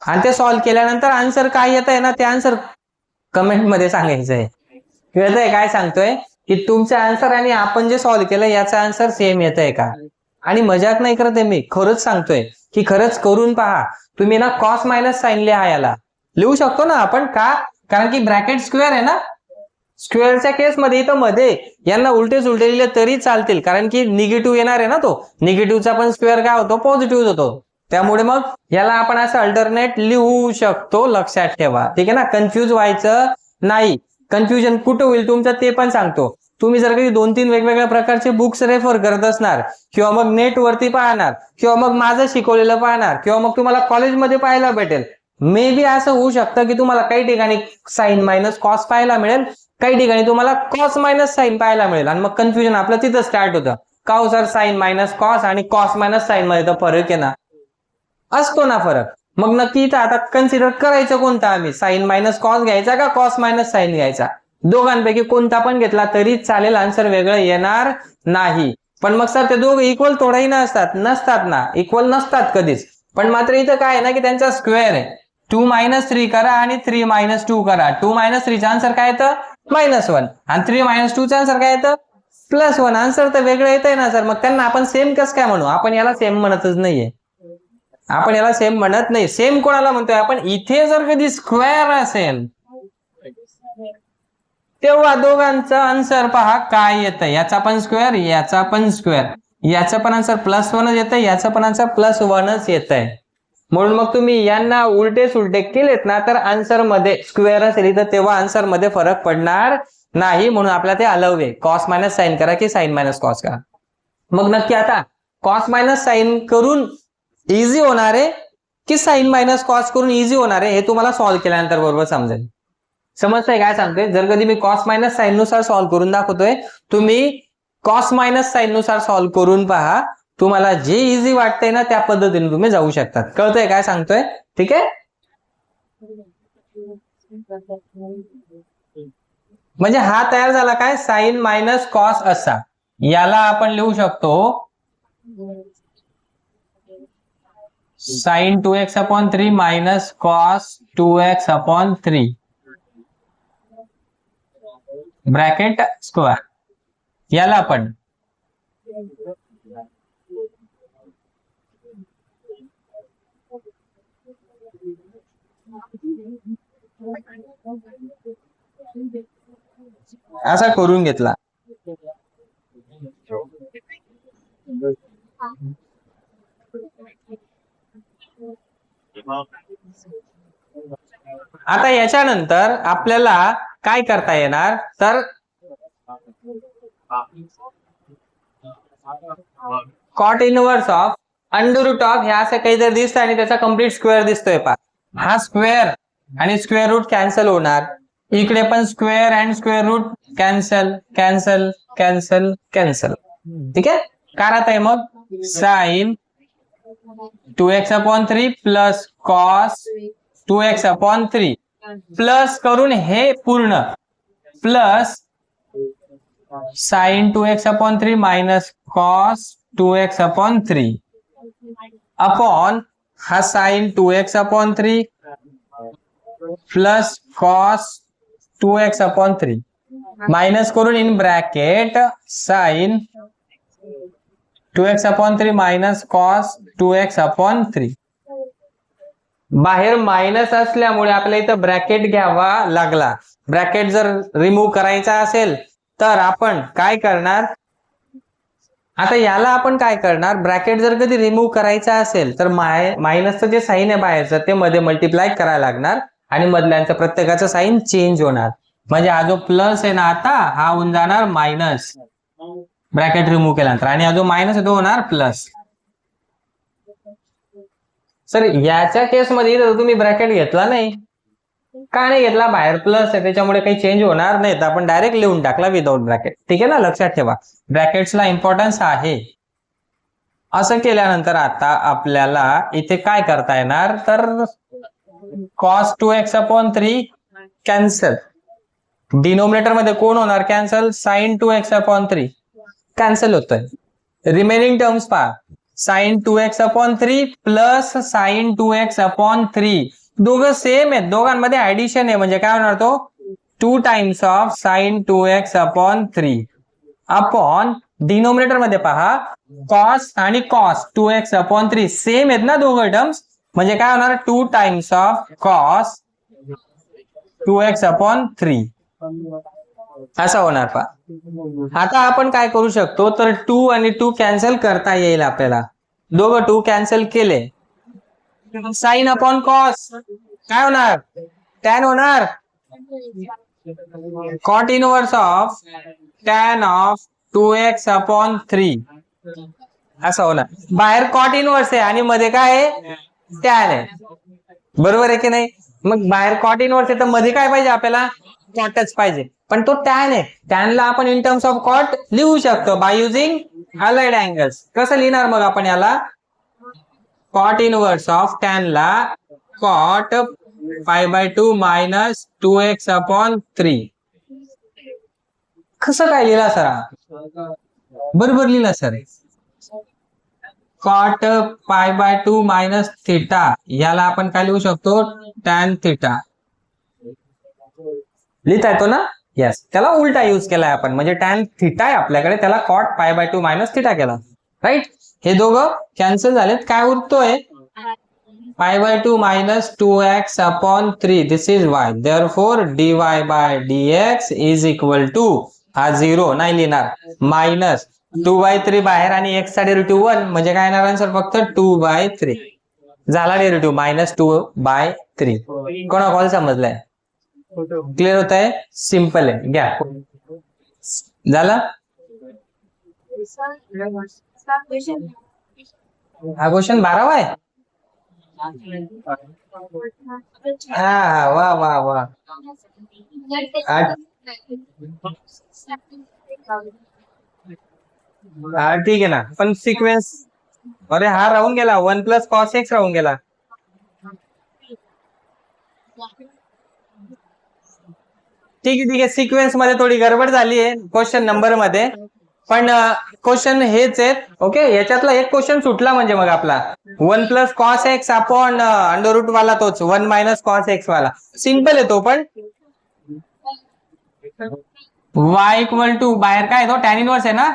आणि ते सॉल्व्ह केल्यानंतर आन्सर काय येत आहे ना, ते आन्सर कमेंट मध्ये सांगायचंय. कळतंय काय सांगतोय? की तुमचा आन्सर आणि आपण जे सॉल्व्ह केलं याचा आन्सर सेम येत आहे का? आणि मजाक नाही करत आहे मी, खरंच सांगतोय की खरंच करून पहा. तुम्ही ना कॉस मायनस साइन लिहा, याला लिहू शकतो ना आपण, का? कारण की ब्रॅकेट स्क्वेअर आहे ना. स्क्वेअरच्या केसमध्ये इथं मध्ये यांना उलटे सुलटे लिहिले तरी चालतील, कारण की निगेटिव्ह येणार आहे ना, तो निगेटिव्हचा पण स्क्वेअर काय होतो, पॉझिटिव्ह होतो. त्यामुळे मग याला आपण असं अल्टरनेट लिहू शकतो, लक्षात ठेवा. ठीक आहे ना? कन्फ्यूज व्हायचं नाही. कन्फ्युजन कुठं होईल तुमचं ते पण सांगतो. तुम्ही जर कधी 2-3 वेगवेगळ्या प्रकारचे बुक्स रेफर करत असणार, किंवा मग नेट वरती पाहणार, किंवा मग माझं शिकवलेलं पाहणार, किंवा मग तुम्हाला कॉलेजमध्ये पाहायला भेटेल, मे बी असं होऊ शकतं की तुम्हाला काही ठिकाणी साइन मायनस कॉस पाहायला मिळेल, काही ठिकाणी तुम्हाला कॉस मायनस साइन पाहायला मिळेल, आणि मग कन्फ्युजन आपलं तिथं स्टार्ट होतं. का हो सर, साइन मायनस कॉस आणि कॉस मायनस साइन मध्ये तर फरक आहे ना? असतो ना फरक. मग नक्की इथं आता कन्सिडर करायचं कोणता, आम्ही साइन मायनस कॉस घ्यायचा का कॉस मायनस साइन घ्यायचा? दोघांपैकी कोणता पण घेतला तरी चालेल, आन्सर वेगळं येणार नाही. पण मग सर ते दोघं इक्वल थोडाही नसतात ना, इक्वल नसतात कधीच. पण मात्र इथं काय आहे ना, की त्यांचा स्क्वेअर आहे. 2 मायनस 3 करा आणि 3 मायनस 2 करा. 2 मायनस 3 चा आन्सर काय येतं, -1, आणि 3 मायनस 2 चा आन्सर काय येतं, +1. आन्सर तर वेगळं येतंय ना सर. मग त्यांना आपण सेम कसं काय म्हणू? आपण याला सेम म्हणतच नाहीये, आपण याला सेम म्हणत नाही. सेम कोणाला म्हणतोय आपण? इथे जर कधी स्क्वेअर असेल तेव्हा दोघांचं आन्सर पहा काय येतं. याचा पण स्क्वेअर, याचा पण स्क्वेअर, याचं पण आन्सर +1 येतंय, याचं पण आन्सर +1 येतंय. म्हणून मग तुम्ही यांना उलटे सुलटे केलेत ना, तर आन्सर मध्ये स्क्वेअर असेल तर तेव्हा आन्सर मध्ये फरक पडणार नाही. म्हणून आपल्याला ते अलाव आहे. कॉस मायनस साइन करा की साइन मायनस कॉस करा. मग नक्की आता कॉस मायनस साइन करून इझी होणार आहे की साइन मायनस कॉस करून इझी होणार आहे, हे तुम्हाला सॉल्व्ह केल्यानंतर बरोबर समजेल. समजतंय काय सांगतोय? जर कधी मी कॉस मायनस साइन नुसार सॉल्व्ह करून दाखवतोय, तुम्ही कॉस मायनस साइन नुसार सॉल्व्ह करून पहा. तुम्हाला जे इझी वाटतंय ना त्या पद्धतीने तुम्ही जाऊ शकतात. कळतंय काय सांगतोय? ठीक आहे. म्हणजे हा तयार झाला काय, साइन मायनस कॉस असा. याला आपण लिहू शकतो sine 2x/3 minus cos 2x/3 bracket square. याला आपण असा करून घेतला. आता याच्यानंतर आपल्याला काय करता येणार तर cot inverse of under root of हे असं काहीतरी दिसतं आणि त्याचा कम्प्लीट स्क्वेअर दिसतोय पा. हा स्क्वेअर आणि स्क्वेअर रूट कॅन्सल होणार. इकडे पण square and square root cancel cancel cancel cancel. ठीक आहे. काय राहत आहे मग sign 2x/3 plus cos 2x/3 plus करून हे पूर्ण plus sine 2x/3 minus cos 2x/3 upon हा sine 2x/3 plus cos 2x/3 minus करून in bracket sine 2x/3 minus cos 2x/3. बाहेर मायनस असल्यामुळे आपल्याला इथं ब्रॅकेट घ्यावा लागला. ब्रॅकेट जर रिमूव्ह करायचा असेल तर आपण काय करणार. आता याला आपण काय करणार ब्रॅकेट जर कधी रिमूव्ह करायचा असेल तर मायनसचं जे साईन आहे बाहेरचं ते मध्ये मल्टिप्लाय करायला लागणार आणि मधल्यांचं प्रत्येकाचं साईन चेंज होणार. म्हणजे हा जो प्लस आहे ना आता हा होऊन जाणार मायनस ब्रॅकेट रिमूव्ह केल्यानंतर आणि हा जो मायनस आहे तो होणार प्लस. सर याच्या केसमध्ये तुम्ही ब्रॅकेट घेतला नाही का नाही घेतला बाहेर प्लस आहे त्याच्यामुळे काही चेंज होणार नाही तर आपण डायरेक्ट लिहून टाकला विदाउट ब्रॅकेट. ठीक आहे ना. लक्षात ठेवा ब्रॅकेट्सला इम्पॉर्टन्स आहे. असं केल्यानंतर आता आपल्याला इथे काय करता येणार तर कॉस 2x/3 कॅन्सल. डिनोमिनेटर मध्ये कोण होणार कॅन्सल साइन 2x/3 कॅन्सल होतोय. रिमेनिंग टर्म्स पहा sine 2x/3 plus sine 2x/3 दोघं सेम आहेत. दोघांमध्ये ऍडिशन आहे म्हणजे काय होणार तो 2 times of sine 2x/3 upon denominator मध्ये पहा कॉस आणि कॉस 2x/3 सेम आहेत ना दोघं टर्म्स म्हणजे काय होणार 2 टाइम्स ऑफ कॉस 2x/3 असा होणार पहा. आता आपण काय करू शकतो तर 2 आणि 2 कॅन्सल करता येईल आपल्याला. दोघं 2 कॅन्सल केले साइन अपॉन कॉस काय होणार टॅन होणार. Cot inverse of tan of 2x/3 असं होणार. बाहेर कॉट इनवर्स आहे आणि मध्ये काय आहे टॅन आहे. बरोबर आहे की नाही. मग बाहेर कॉट इनवर्स आहे तर मध्ये काय पाहिजे आपल्याला कॉटच पाहिजे पण तो टॅन आहे. टॅनला आपण इन टर्म्स ऑफ कॉट लिहू शकतो बाय युजिंग अलाइड अँगल्स. कसं लिहिणार मग आपण याला कॉट इनवर्स ऑफ टॅनला कॉट π/2 मायनस 2x/3 कसं काय लिहिला सर बरोबर लिहिला सर. कॉट π/2 मायनस थिटा याला आपण काय लिहू शकतो टॅन थिटा लिहिता येतो ना. यस त्याला उलटा यूज केलाय आपण म्हणजे टॅन थिटा आहे आपल्याकडे त्याला कॉट π/2 मायनस थिटा केला. राईट. हे दोघं कॅन्सल झालेत. काय उरतोय π/2 minus 2x/3 this is y therefore dy/dx is equal to हा 0 नाही लिहिणार मायनस 2/3 बाहेर आणि x चा डेरिव्हेटिव्ह 1 म्हणजे काय येणार आन्सर फक्त 2/3 झाला डेरिव्हेटिव्ह मायनस 2/3. कोणा कॉल समजलाय क्लिअर होत आहे सिंपल आहे. घ्या झाला. हा क्वेश्चन 12वा आहे. हा वा वा वा. हा ठीक आहे ना पण सिक्वेन्स अरे हा राहून गेला 1 प्लस कॉस x राहून गेला. ठीक आहे सिक्वेन्स मध्ये थोडी गडबड झाली आहे क्वेश्चन नंबर मध्ये. पण क्वेश्चन हेच आहेत. ओके, याच्यातला एक क्वेश्चन सुटला म्हणजे मग आपला 1 plus cos x upon under root वाला तोच 1 मायनस कॉस एक्स वाला सिंपल आहे तो. पण y इक्वल टू बाहेर काय तो टॅन इनवर्स आहे ना,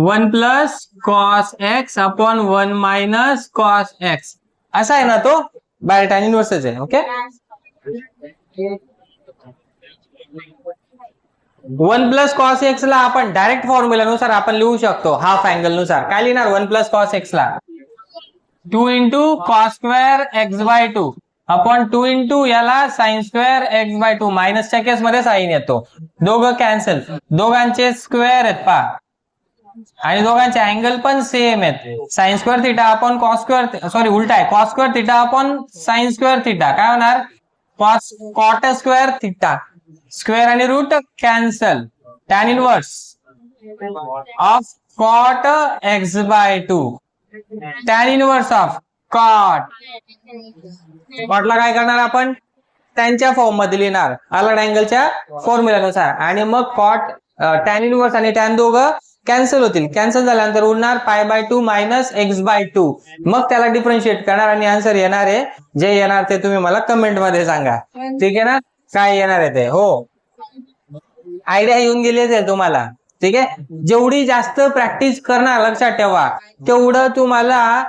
1 plus cos x upon 1 minus cos x असा आहे ना तो, बाहेर टॅन इनवर्सच आहे. ओके, 1 प्लस कॉस एक्स ला आपण डायरेक्ट फॉर्म्युलानुसार आपण लिहू शकतो. हाफ अँगल नुसार काय लिहिणार, 1 प्लस कॉस एक्स ला 2 into cos square x by 2 upon 2 into याला साइन स्क्वेअर एक्स बाय 2. मायनसच्या केस मध्ये साइन येतो, दोघं कॅन्सल, दोघांचे स्क्वेअर आहेत पा, आणि दोघांचे अँगल पण सेम आहेत. Sine square theta upon cos square, sorry उलटा आहे, cos square theta upon sine square theta काय होणार, cos cot square theta, square आणि root cancel, tan inverse of cot x by 2, tan inverse of cot. कॉटला काय करणार आपण, त्यांच्या फॉर्म मध्ये लिहिणार अलग अँगलच्या फॉर्म्युलानुसार, आणि मग कॉट टॅन इनवर्स आणि टॅन दोघं कॅन्सल होतील. कॅन्सल झाल्यानंतर उरणार पाय बाय 2 मायनस एक्स बाय 2. मग त्याला डिफरन्शिएट करणार आणि आन्सर येणार आहे. जे येणार ते तुम्ही मला कमेंट मध्ये सांगा. ठीक आहे ना, काय येणार आहे ते. हो, आयडिया येऊन गेलीच आहे तुम्हाला. ठीक आहे, जेवढी जास्त प्रॅक्टिस करणार लक्षात ठेवा तेवढं तुम्हाला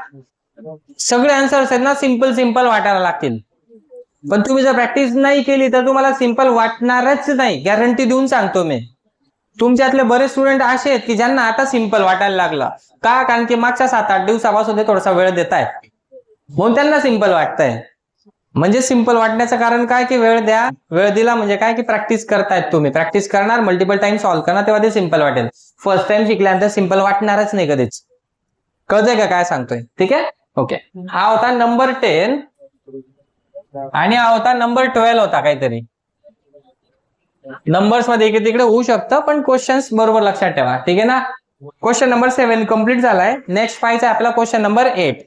सगळे आन्सर्स आहेत ना सिंपल वाटायला लागतील. पण तुम्ही जर प्रॅक्टिस नाही केली तर तुम्हाला सिंपल वाटणारच नाही, गॅरंटी देऊन सांगतो मी. तुमच्यातले बरेच स्टुडंट असे आहेत की ज्यांना आता सिंपल वाटायला लागलं का, कारण की मागच्या 7-8 दिवसापासून ते थोडासा वेळ देत आहेत म्हणून त्यांना सिंपल वाटतंय. म्हणजे सिंपल वाटण्याचं कारण काय की वेळ द्या, वेळ दिला म्हणजे काय की प्रॅक्टिस करतायत तुम्ही, प्रॅक्टिस करणार, मल्टिपल टाइम सॉल्व्ह करणार, तेव्हा ते सिंपल वाटेल. फर्स्ट टाइम शिकल्यानंतर सिंपल वाटणारच नाही कधीच. कळतंय का काय सांगतोय. ठीक आहे, ओके. हा होता नंबर 10 आणि हा होता नंबर 12 होता काहीतरी. नंबर्स मध्ये इकडे तिकडे होऊ शकतं पण क्वेश्चन्स बरोबर लक्षात ठेवा. ठीक आहे ना, क्वेश्चन नंबर 7 कम्प्लीट झालाय. नेक्स्ट पाहायचा आपला क्वेश्चन नंबर 8.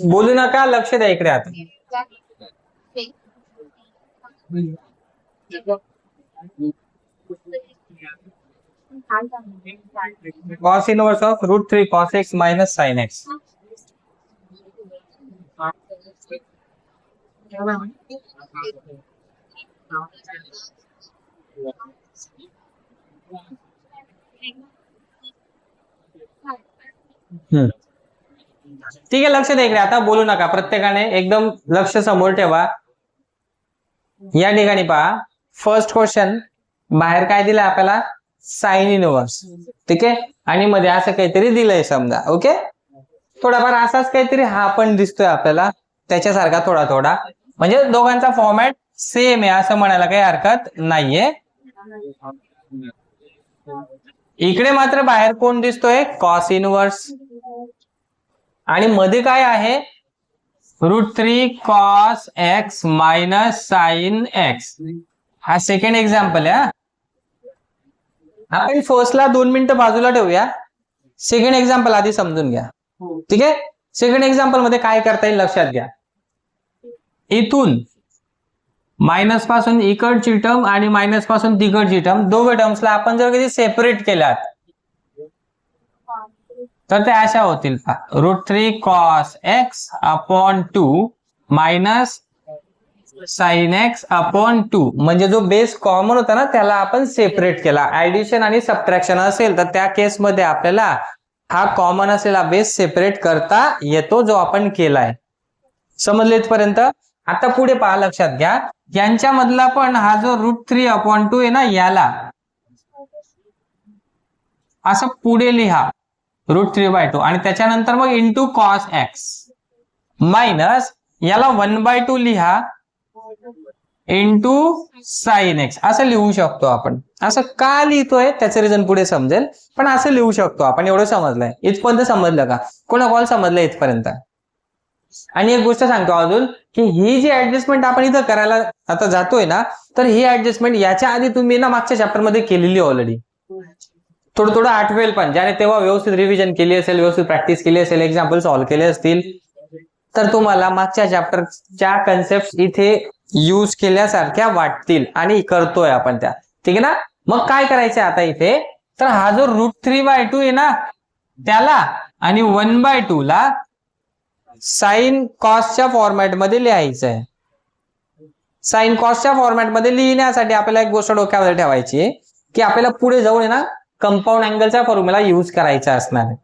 बोलू नका, लक्ष द्या इकडे आता. cos inverse of root 3 cos x minus sin x. ठीक आहे, लक्ष द्या इकडे आता, बोलू नका, प्रत्येकाने एकदम लक्ष समोर ठेवा. या ठिकाणी पहा, फर्स्ट क्वेश्चन बाहेर काय दिलंय आपल्याला, साइन इनवर्स. ठीक आहे, आणि मध्ये असं काहीतरी दिलंय समजा. ओके, थोडाफार असाच काहीतरी हा पण दिसतोय आपल्याला, त्याच्यासारखा थोडा थोडा, म्हणजे दोघांचा फॉर्मॅट सेम आहे असं म्हणायला काही हरकत नाहीये. इकडे मात्र बाहेर कोण दिसतोय, कॉस इनवर्स, आणि मध्ये काय आहे, root 3 cos x minus sine x. हा सेकंड एक्झाम्पल आहे. आपण फर्स्टला 2 मिनिटं बाजूला ठेवूया, सेकंड एक्झाम्पल आधी समजून घ्या. ठीक आहे, सेकंड एक्झाम्पल मध्ये काय करता येईल लक्षात घ्या. इथून मायनस पासून इकडची टर्म आणि मायनस पासून तिकडची टर्म, दोघं टर्म्सला आपण जर कधी सेपरेट केल्यात तर ते अशा होतील, root 3 cos x upon 2 minus sine x upon 2. म्हणजे जो बेस कॉमन होता ना त्याला आपण सेपरेट केला. ऍडिशन आणि सबट्रॅक्शन असेल तर त्या केसमध्ये आपल्याला हा कॉमन असलेला बेस सेपरेट करता येतो जो आपण केलाय. समजले इथपर्यंत? आता पुढे पहा, लक्षात घ्या, यांच्यामधला पण हा जो √3/2 आहे ना, याला असं पुढे लिहा √3/2 आणि त्याच्यानंतर मग इंटू कॉस एक्स मायनस याला 1/2 लिहा इंटू साइन एक्स असं लिहू शकतो आपण. असं का लिहितोय त्याचं रिझन पुढे समजेल, पण असं लिहू शकतो आपण. एवढं समजलंय? इथपर्यंत समजलं का? कोणा कॉल समजलं इथपर्यंत? आणि एक गोष्ट सांगतो अजून, की ही जी ऍडजस्टमेंट आपण इथं करायला आता जातोय ना, तर ही ऍडजस्टमेंट याच्या आधी तुम्ही ना मागच्या चॅप्टर मध्ये केलेली ऑलरेडी. थोडं थोडं आठवेल पण, ज्याने तेव्हा व्यवस्थित रिव्हिजन केली असेल, व्यवस्थित प्रॅक्टिस केली असेल, एक्झाम्पल सॉल्व्ह केले असतील, तर तुम्हाला मागच्या चॅप्टरच्या कन्सेप्ट इथे यूज केल्यासारख्या वाटतील आणि करतोय आपण त्या. ठीक आहे ना? मग काय करायचं आता इथे, तर हा जो √3/2 आहे ना त्याला आणि 1/2 ला साइन कॉसच्या फॉर्मॅट मध्ये लिहायचं आहे. साइन कॉसच्या फॉर्मॅट मध्ये लिहिण्यासाठी आपल्याला एक गोष्ट डोक्यामध्ये ठेवायची आहे, की आपल्याला पुढे जाऊन आहे ना कंपाऊंड अँगलचा फॉर्म्युला यूज करायचा असणार आहे.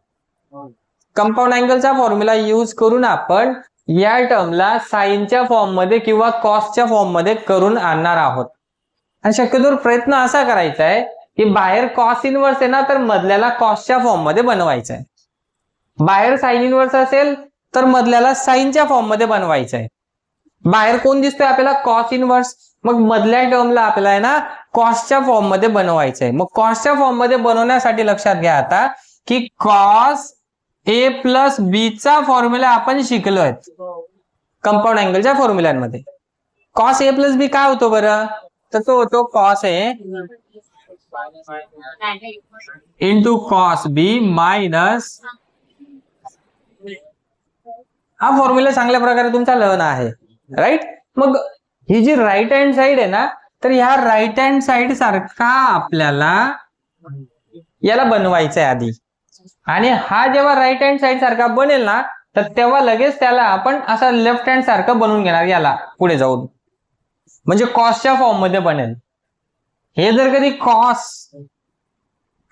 कंपाऊंड अँगलचा फॉर्म्युला यूज करून आपण या टर्मला साइनच्या फॉर्म मध्ये किंवा कॉसच्या फॉर्म मध्ये करून आणणार आहोत. आणि शक्यतो प्रयत्न असा करायचा आहे की बाहेर कॉस इनवर्स आहे ना, तर मधल्याला कॉसच्या फॉर्म मध्ये बनवायचं आहे. बाहेर साइन इनवर्स असेल तर मधल्याला साइनच्या फॉर्म मध्ये बनवायचं आहे. बाहेर कोण दिसतोय आपल्याला? Cos inverse. मग मधल्या टर्मला आपल्याला आहे ना कॉसच्या फॉर्म मध्ये बनवायचं आहे. मग कॉसच्या फॉर्म मध्ये बनवण्यासाठी लक्षात घ्या आता की कॉस ए प्लस बी चा फॉर्म्युला आपण शिकलोय कंपाऊंड अँगलच्या फॉर्म्युलांमध्ये. कॉस ए प्लस बी काय होतो बरं? तर तो होतो cos A into cos B minus, हा फॉर्म्युला चांगल्या प्रकारे तुमचा लर्न आहे, राईट? मग ही जी राईट हँड साइड आहे ना, तर ह्या राईट हँड साइड सारखा आपल्याला याला बनवायचं आहे आधी. आणि हा जेव्हा राईट हँड साइड सारखा बनेल ना, तर तेव्हा लगेच त्याला आपण असा लेफ्ट हँड सारखं बनवून घेणार याला पुढे जाऊन, म्हणजे कॉसच्या फॉर्म मध्ये बनेल. हे जर कधी कॉस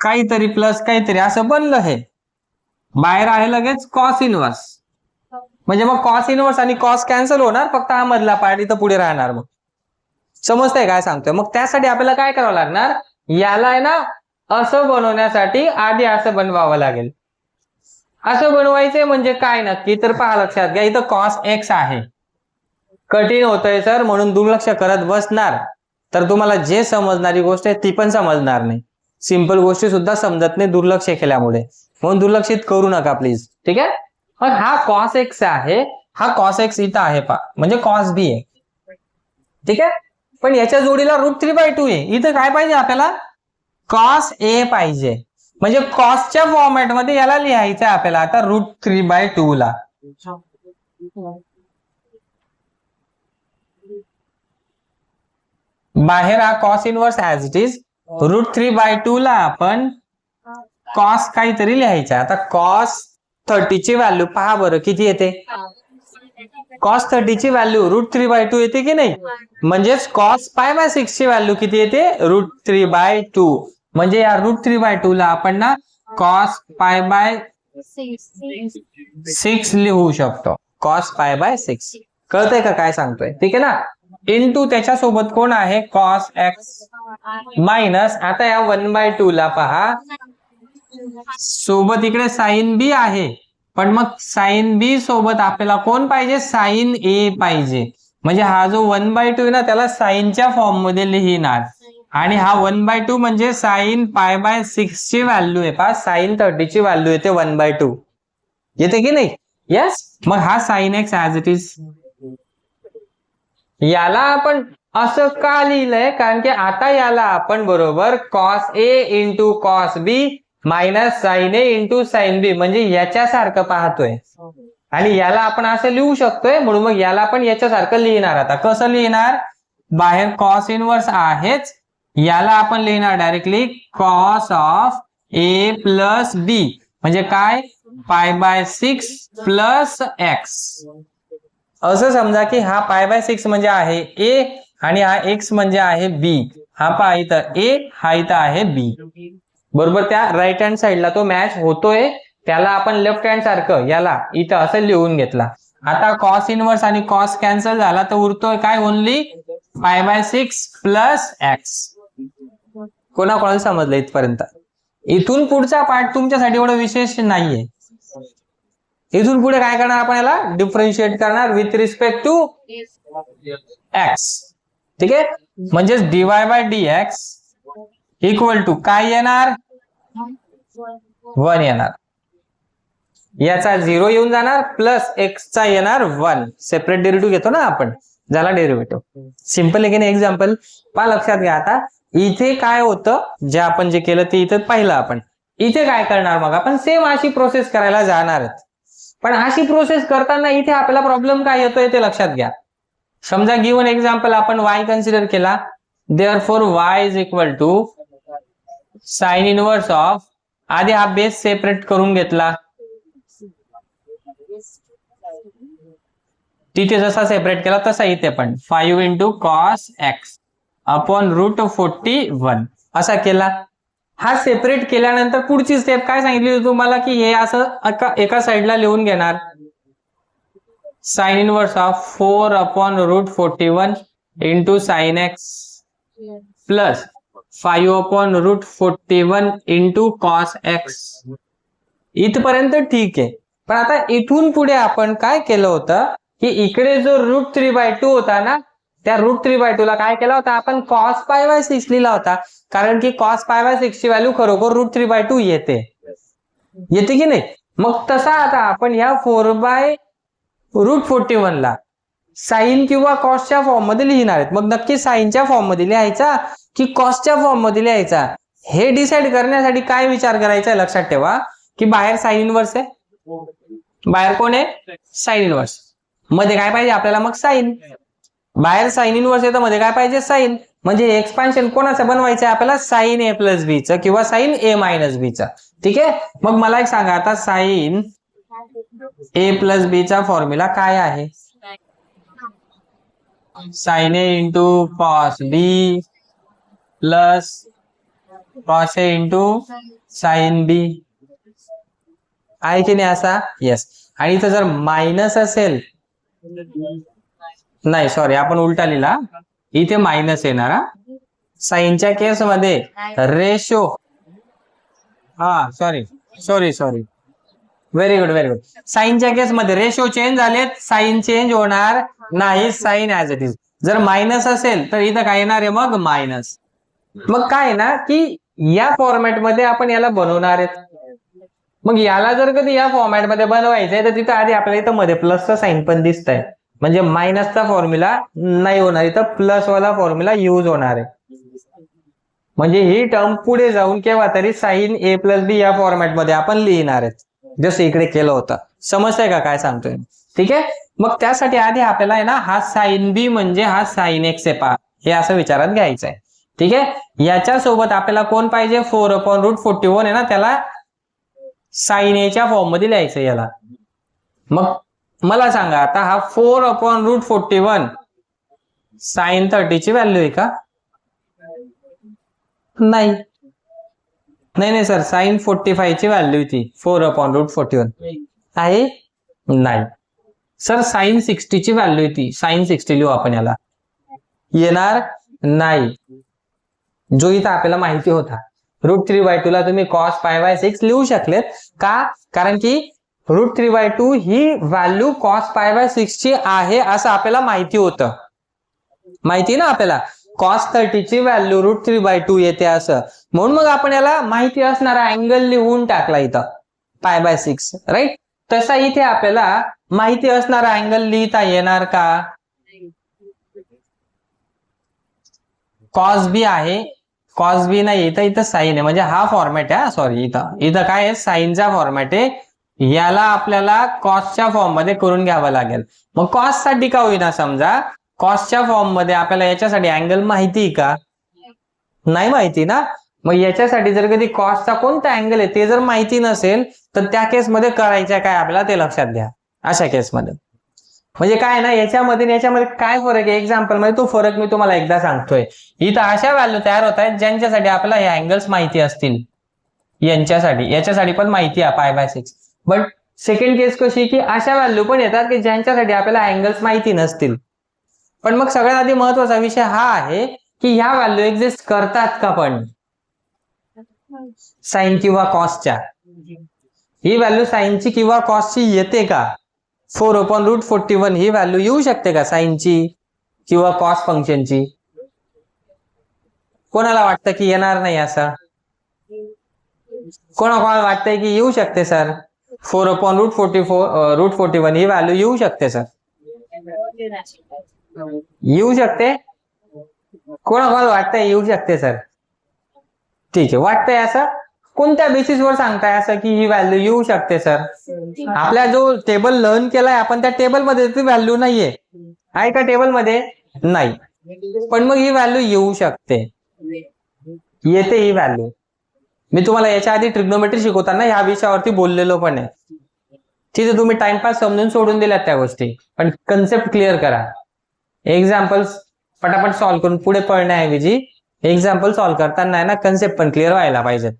काहीतरी प्लस काहीतरी असं बनलं, हे बाहेर आहे लगेच कॉस इनवर्स, म्हणजे मग कॉस इनवर्स आणि कॉस कॅन्सल होणार, फक्त हा मधला पार्ट इथं पुढे राहणार. मग समजतंय काय सांगतोय? मग त्यासाठी आपल्याला काय करावं लागणार, याला आहे ना असं बनवण्यासाठी आधी असं बनवावं लागेल. असं बनवायचंय म्हणजे काय नक्की, तर पहा लक्षात घ्या, इथं कॉस एक्स आहे. कठीण होतंय सर म्हणून दुर्लक्ष करत बसणार तर तुम्हाला जे समजणारी गोष्ट आहे ती पण समजणार नाही. सिंपल गोष्टी सुद्धा समजत नाही दुर्लक्ष केल्यामुळे, म्हणून दुर्लक्षित करू नका प्लीज. ठीक आहे? मग हा कॉस एक्स आहे, हा कॉस एक्स इथं आहे पा, म्हणजे कॉस बी आहे. ठीक आहे? पण याच्या जोडीला √3/2 आहे. इथं काय पाहिजे आपल्याला? कॉस ए पाहिजे, म्हणजे कॉसच्या फॉर्मॅट मध्ये याला लिहायचं आहे आपल्याला आता √3/2 ला. बाहेर हा cos inverse as it is, √3/2 ला आपण कॉस काहीतरी लिहायचं. आता कॉस 30 ची व्हॅल्यू पहा बरं किती येते. कॉस 30 ची व्हॅल्यू √3/2 येते की नाही, म्हणजेच कॉस π/6 ची व्हॅल्यू किती येते? √3/2. म्हणजे या √3/2 ला आपण ना कॉस π/6 लिहू शकतो. कॉस π/6. कळतंय का काय सांगतोय? ठीक आहे ना? इंटू त्याच्यासोबत कोण आहे? कॉस एक्स मायनस, आता या 1/2 ला पहा सोबत इकडे साइन बी आहे, पण मग साइन बी सोबत आपल्याला कोण पाहिजे? साइन ए पाहिजे. म्हणजे हा जो 1/2 आहे ना त्याला साइनच्या फॉर्म मध्ये लिहिणार, आणि हा 1/2 म्हणजे साइन π/6 ची व्हॅल्यू आहे. पहा साइन 30 ची व्हॅल्यू येते 1/2 येते की नाही? यस. मग हा sine x as it is. याला आपण असं का लिहिलंय? कारण की आता याला आपण बरोबर cos A into cos B minus sign A into sine बी म्हणजे याच्यासारखं पाहतोय, आणि याला आपण असं लिहू शकतोय, म्हणून मग याला आपण याच्यासारखं लिहिणार. आता कसं लिहिणार? बाहेर कॉस इनवर्स आहेच, याला आपण लिहिणार directly cos of A plus B, म्हणजे काय? π/6 प्लस एक्स. असं समजा की हा π/6 म्हणजे आहे ए आणि हा एक्स म्हणजे आहे बी. हा पहा इथं ए, हा इथं आहे बी. बरोबर त्या राईट हँड साइडला तो मॅच होतोय त्याला आपण लेफ्ट हँड सारखं याला इथं असं लिहून घेतला. आता कॉस इनवर्स आणि कॉस कॅन्सल झाला तर उरतोय काय ओनली π/6 प्लस एक्स. कोणाकोणाला समजलं इथपर्यंत? इथून पुढचा पार्ट तुमच्यासाठी एवढं विशेष नाहीये. इथून पुढे काय करणार आपण याला डिफरन्शिएट करणार विथ रिस्पेक्ट टू एक्स. ठीक आहे, म्हणजेच dy/dx इक्वल टू काय येणार 1 येणार. याचा 0 येऊन जाणार प्लस एक्स चा येणार 1. सेपरेट डेरिव्हेटिव्ह घेतो ना आपण, झाला डेरिव्हेटिव्ह. सिंपल आहे की नाही एक्झाम्पल. पहा लक्षात घ्या. आता इथे काय होतं जे आपण जे केलं ते इथं पाहिलं आपण. इथे काय करणार मग आपण सेम अशी प्रोसेस करायला जाणार आहेत. पण अशी प्रोसेस करताना इथे आपल्याला प्रॉब्लेम काय येतोय ते लक्षात घ्या. समजा गिव्हन एक्झाम्पल आपण y कन्सिडर केला. Therefore y is equal to sine inverse of, आधी हा बेस सेपरेट करून घेतला, तिथे जसा सेपरेट केला तसा इथे पण 5 into cos x upon root 41 असा केला. हा सेपरेट केल्यानंतर पुढची स्टेप काय सांगितली तुम्हाला की हे असं एका साइडला लिहून घेणार. Sine inverse of 4 upon root 41 into sine x plus 5 upon root 41 into cos x. इथपर्यंत ठीक आहे. पण आता इथून पुढे आपण काय केलं होतं की इकडे जो रूट 3/2 होता ना, त्या रूट 3/2 ला काय केला होता आपण कॉस π/6 लिहिला होता. कारण की कॉस π/6 ची व्हॅल्यू खरोखर रूट 3/2 येते की नाही. मग तसा आता आपण या 4/√41 ला साइन किंवा कॉसच्या फॉर्म मध्ये लिहिणार आहेत. मग नक्की साइनच्या फॉर्म मध्ये लिहायचा की कॉसच्या फॉर्म मध्ये लिहायचा हे डिसाइड करण्यासाठी काय विचार करायचा लक्षात ठेवा की बाहेर साइन इनवर्स आहे. बाहेर कोण आहे साइन इनवर्स. मध्ये काय पाहिजे आपल्याला मग साइन. बाहेर साइन इनवर्स आहे तर मध्ये काय पाहिजे साइन. म्हणजे एक्सपान्शन कोणाचं बनवायचं आहे आपल्याला साइन a प्लस बी चं किंवा साइन a मायनस बी चं. ठीक आहे, मग मला एक सांगा आता साइन a प्लस बी चा फॉर्म्युला काय आहे. Sine a into cos B plus cos a into sine B आहे की नाही असा. येस. आणि इथं जर मायनस असेल, नाही सॉरी आपण उलटा लिहिला, इथे मायनस येणार. साइनच्या केस मध्ये रेशो, हा सॉरी व्हेरी गुड. साइनच्या केस मध्ये रेशो चेंज झालेत, साइन चेंज होणार नाही, साइन ऍज इट इज. जर मायनस असेल तर इथं काय येणार आहे मग मायनस. मग काय ना की या फॉर्मॅट मध्ये आपण याला बनवणार आहेत. मग याला जर कधी या फॉर्मॅट मध्ये बनवायचंय तर तिथं आधी आपल्याला इथं मध्ये प्लसचं साइन पण दिसतंय. म्हणजे मायनसचा फॉर्म्युला नाही होणार, इथं प्लस वाला फॉर्म्युला यूज होणार आहे. म्हणजे ही टर्म पुढे जाऊन केव्हा तरी साइन a प्लस बी या फॉर्मॅट मध्ये आपण लिहिणार आहेत, जसं इकडे केलं होतं. समजतंय का काय सांगतोय. ठीक आहे, मग त्यासाठी आधी आपल्याला आहे ना हा साइन बी म्हणजे हा साइन एक्स आहे पहा, हे असं विचारात घ्यायचं आहे. ठीक आहे, याच्या सोबत आपल्याला कोण पाहिजे 4/√41 आहे ना, त्याला साइन a च्या फॉर्म मध्ये लिहायचं याला. मग मला सांगा आता हा 4/√41 साइन 30 ची व्हॅल्यू आहे का. नाही सर, साइन 45 ची व्हॅल्यू ती 4/√41 आहे. नाही सर, साइन 60 ची व्हॅल्यू ती, साइन 60 लिहू आपण याला. येणार नाही, जो इथं आपल्याला माहिती होता. √3/2 ला तुम्ही cos π/6 लिहू शकलेत का, कारण की √3/2 ही व्हॅल्यू cos π/6 ची आहे असं आपल्याला माहिती होतं. माहिती ना आपल्याला cos 30 ची व्हॅल्यू √3/2 येते असं. म्हणून मग आपण याला माहिती असणारा अँगल लिहून टाकला इथं π/6, राईट. तसा इथे आपल्याला माहिती असणारा अँगल लिहिता येणार का. cos b आहे, cos b नाही, इथं साइन आहे. म्हणजे हा फॉर्मॅट आहे. सॉरी, इथं काय आहे साइनचा फॉर्मॅट आहे. याला आपल्याला कॉसच्या फॉर्म मध्ये करून घ्यावं लागेल. मग कॉस साठी का होईना, समजा कॉसच्या फॉर्म मध्ये आपल्याला याच्यासाठी अँगल माहिती का, नाही माहिती ना. मग याच्यासाठी जर कधी कॉसचा कोणता अँगल आहे ते जर माहिती नसेल तर त्या केसमध्ये करायचं काय आपल्याला ते लक्षात घ्या. अशा केसमध्ये म्हणजे काय ना, याच्यामध्ये काय फरक आहे एक्झाम्पल मध्ये, तो फरक मी तुम्हाला एकदा सांगतोय. इथं अशा व्हॅल्यू तयार होत आहेत ज्यांच्यासाठी आपल्याला हे अँगल्स माहिती असतील. यांच्यासाठी, याच्यासाठी पण माहिती आहे π/6. बट सेकंड केस कशी की अशा व्हॅल्यू पण येतात की ज्यांच्यासाठी आपल्याला अँगल्स माहिती नसतील. पण मग सगळ्यात आधी महत्वाचा विषय हा आहे की ह्या व्हॅल्यू एक्झिस्ट करतात का पण साइन किंवा कॉसच्या. ही व्हॅल्यू साइनची किंवा कॉसची येते का. 4/√41 ही व्हॅल्यू येऊ शकते का साइनची किंवा कॉस फंक्शनची. कोणाला वाटतं की येणार नाही असं. कोणाला वाटतंय की येऊ शकते सर. 4/√41 ही व्हॅल्यू येऊ शकते सर. येऊ शकते. कोणाला वाटतंय येऊ शकते सर. ठीक आहे, वाटतंय असं. कोणत्या बेसिसवर सांगताय असं की ही व्हॅल्यू येऊ शकते सर. आपला जो टेबल लर्न केलाय आपण त्या टेबल मध्ये ती व्हॅल्यू नाहीये आहे का टेबल मध्ये नाही. पण मग ही व्हॅल्यू येऊ शकते. येते ही व्हॅल्यू. मी तुम्हाला याच्या आधी ट्रिग्नोमेट्री शिकवताना ह्या विषयावरती बोललेलो पण आहे. तिथे तुम्ही टाइमपास समजून सोडून दिल्यात त्या गोष्टी. पण कन्सेप्ट क्लिअर करा. एक्झाम्पल्स पटापट सॉल्व्ह करून पुढे पळण्याऐवजी एक्झाम्पल सॉल्व्ह करताना आहे ना कन्सेप्ट पण क्लिअर व्हायला पाहिजे.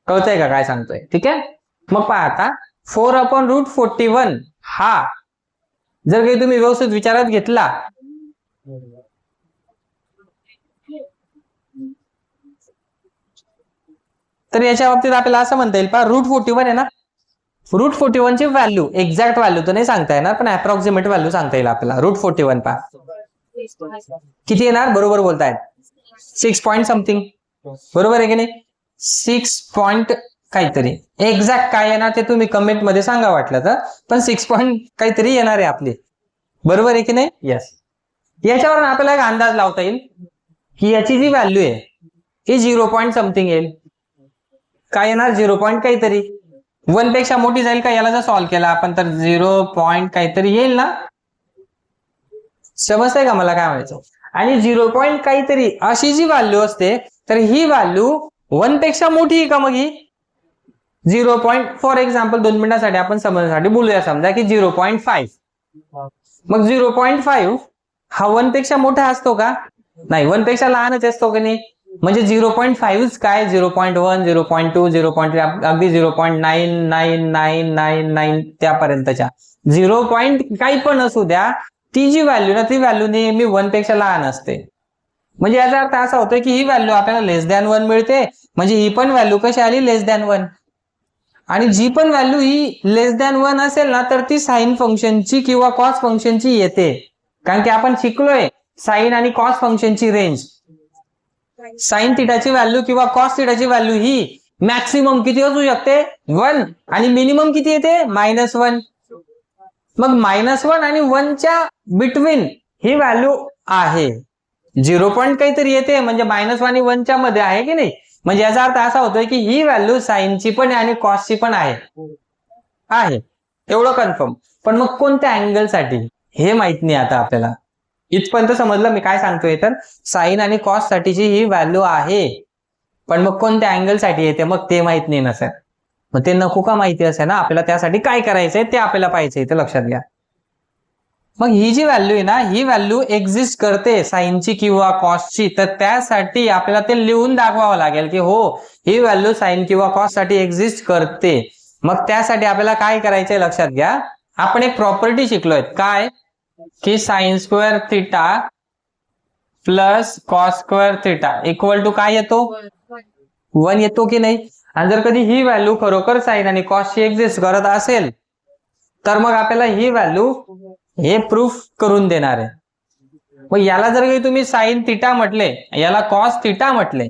कळतंय का काय सांगतोय. ठीक आहे. मग पहा आता 4/√41 हा जर काही तुम्ही व्यवस्थित विचारात घेतला तर याच्या बाबतीत आपल्याला असं म्हणता येईल पहा √41 आहे ना. √41 ची व्हॅल्यू एक्झॅक्ट व्हॅल्यू तर नाही सांगता येणार पण अप्रॉक्सिमेट व्हॅल्यू सांगता येईल आपल्याला. √41 पहा किती येणार. बरोबर बोलतायत 6 पॉईंट समथिंग. बरोबर आहे की नाही. 6 पॉईंट काहीतरी. एक्झॅक्ट काय येणार ते तुम्ही कमेंट मध्ये सांगा वाटलं तर. पण 6 पॉईंट काहीतरी येणार आहे आपली. बरोबर आहे की नाही. येस. याच्यावर आपल्याला एक अंदाज लावता येईल की याची जी व्हॅल्यू आहे ही 0 पॉईंट समथिंग येईल. काय येणार 0 पॉईंट काहीतरी. 1 पेक्षा मोठी जाईल का याला जर सॉल्व्ह केला आपण तर 0 पॉईंट काहीतरी येईल ना. समजतंय का मला काय म्हणायचं. आणि 0 पॉईंट काहीतरी अशी जी व्हॅल्यू असते तर ही व्हॅल्यू 1 पेक्षा मोठी आहे का मग ही 0 पॉईंट. फॉर एक्झाम्पल 2 मिनिटांसाठी आपण समजण्यासाठी बोलूया. समजा की 0.5. मग 0.5 हा 1 पेक्षा मोठा असतो का नाही. 1 पेक्षा लहानच असतो की नाही. म्हणजे 0.5 काय 0.1 0.2 0.3 अगदी 0.99999 त्यापर्यंतच्या 0 पॉईंट काही पण असू द्या ती जी व्हॅल्यू ना ती व्हॅल्यू नेहमी 1 पेक्षा लहान असते. म्हणजे याचा अर्थ असा होतोय की ही व्हॅल्यू आपल्याला <1 मिळते. म्हणजे ही पण व्हॅल्यू कशी आली <1. आणि जी पण व्हॅल्यू ही <1 असेल ना तर ती साइन फंक्शनची किंवा कॉस फंक्शनची येते. कारण की आपण शिकलोय साइन आणि कॉस फंक्शनची रेंज. साइन थिटाची व्हॅल्यू किंवा कॉस थिटाची व्हॅल्यू ही मॅक्सिमम किती असू शकते 1 आणि मिनिमम किती येते -1. मग -1 आणि 1च्या बिटवीन ही व्हॅल्यू आहे. 0 पॉईंट काहीतरी येते म्हणजे -1 आणि 1च्या मध्ये आहे की नाही. म्हणजे याचा अर्थ असा होतोय की ही व्हॅल्यू साइनची पण आणि कॉसची पण आहे. एवढं कन्फर्म. पण मग कोणत्या अँगल साठी हे माहित नाही आता आपल्याला. इथपर्यंत समजलं मी काय सांगतोय. तर साइन आणि कॉस साठीची ही व्हॅल्यू आहे पण मग कोणत्या अँगल साठी येते मग ते माहित नाही ना सर. मग ते नको का माहिती असेल ना आपल्याला. त्यासाठी काय करायचंय ते आपल्याला पाहिजे ते लक्षात घ्या. मग ही जी व्हॅल्यू आहे ना ही व्हॅल्यू एक्झिस्ट करते साइनची किंवा कॉसची. तर त्यासाठी आपल्याला ते लिहून दाखवावं लागेल की हो ही व्हॅल्यू साइन किंवा कॉस साठी एक्झिस्ट करते. मग त्यासाठी आपल्याला काय करायचंय लक्षात घ्या. आपण एक प्रॉपर्टी शिकलोय काय की sin² theta plus cos² theta equal to काय येतो 1 येतो की नाही. आणि जर कधी ही व्हॅल्यू खरोखर साइन आणि कॉसची एक्झिस्ट करत असेल तर मग आपल्याला ही व्हॅल्यू हे प्रूफ करून देणार आहे. मग याला जर काही तुम्ही साइन थिटा म्हटले याला कॉस थिटा म्हटले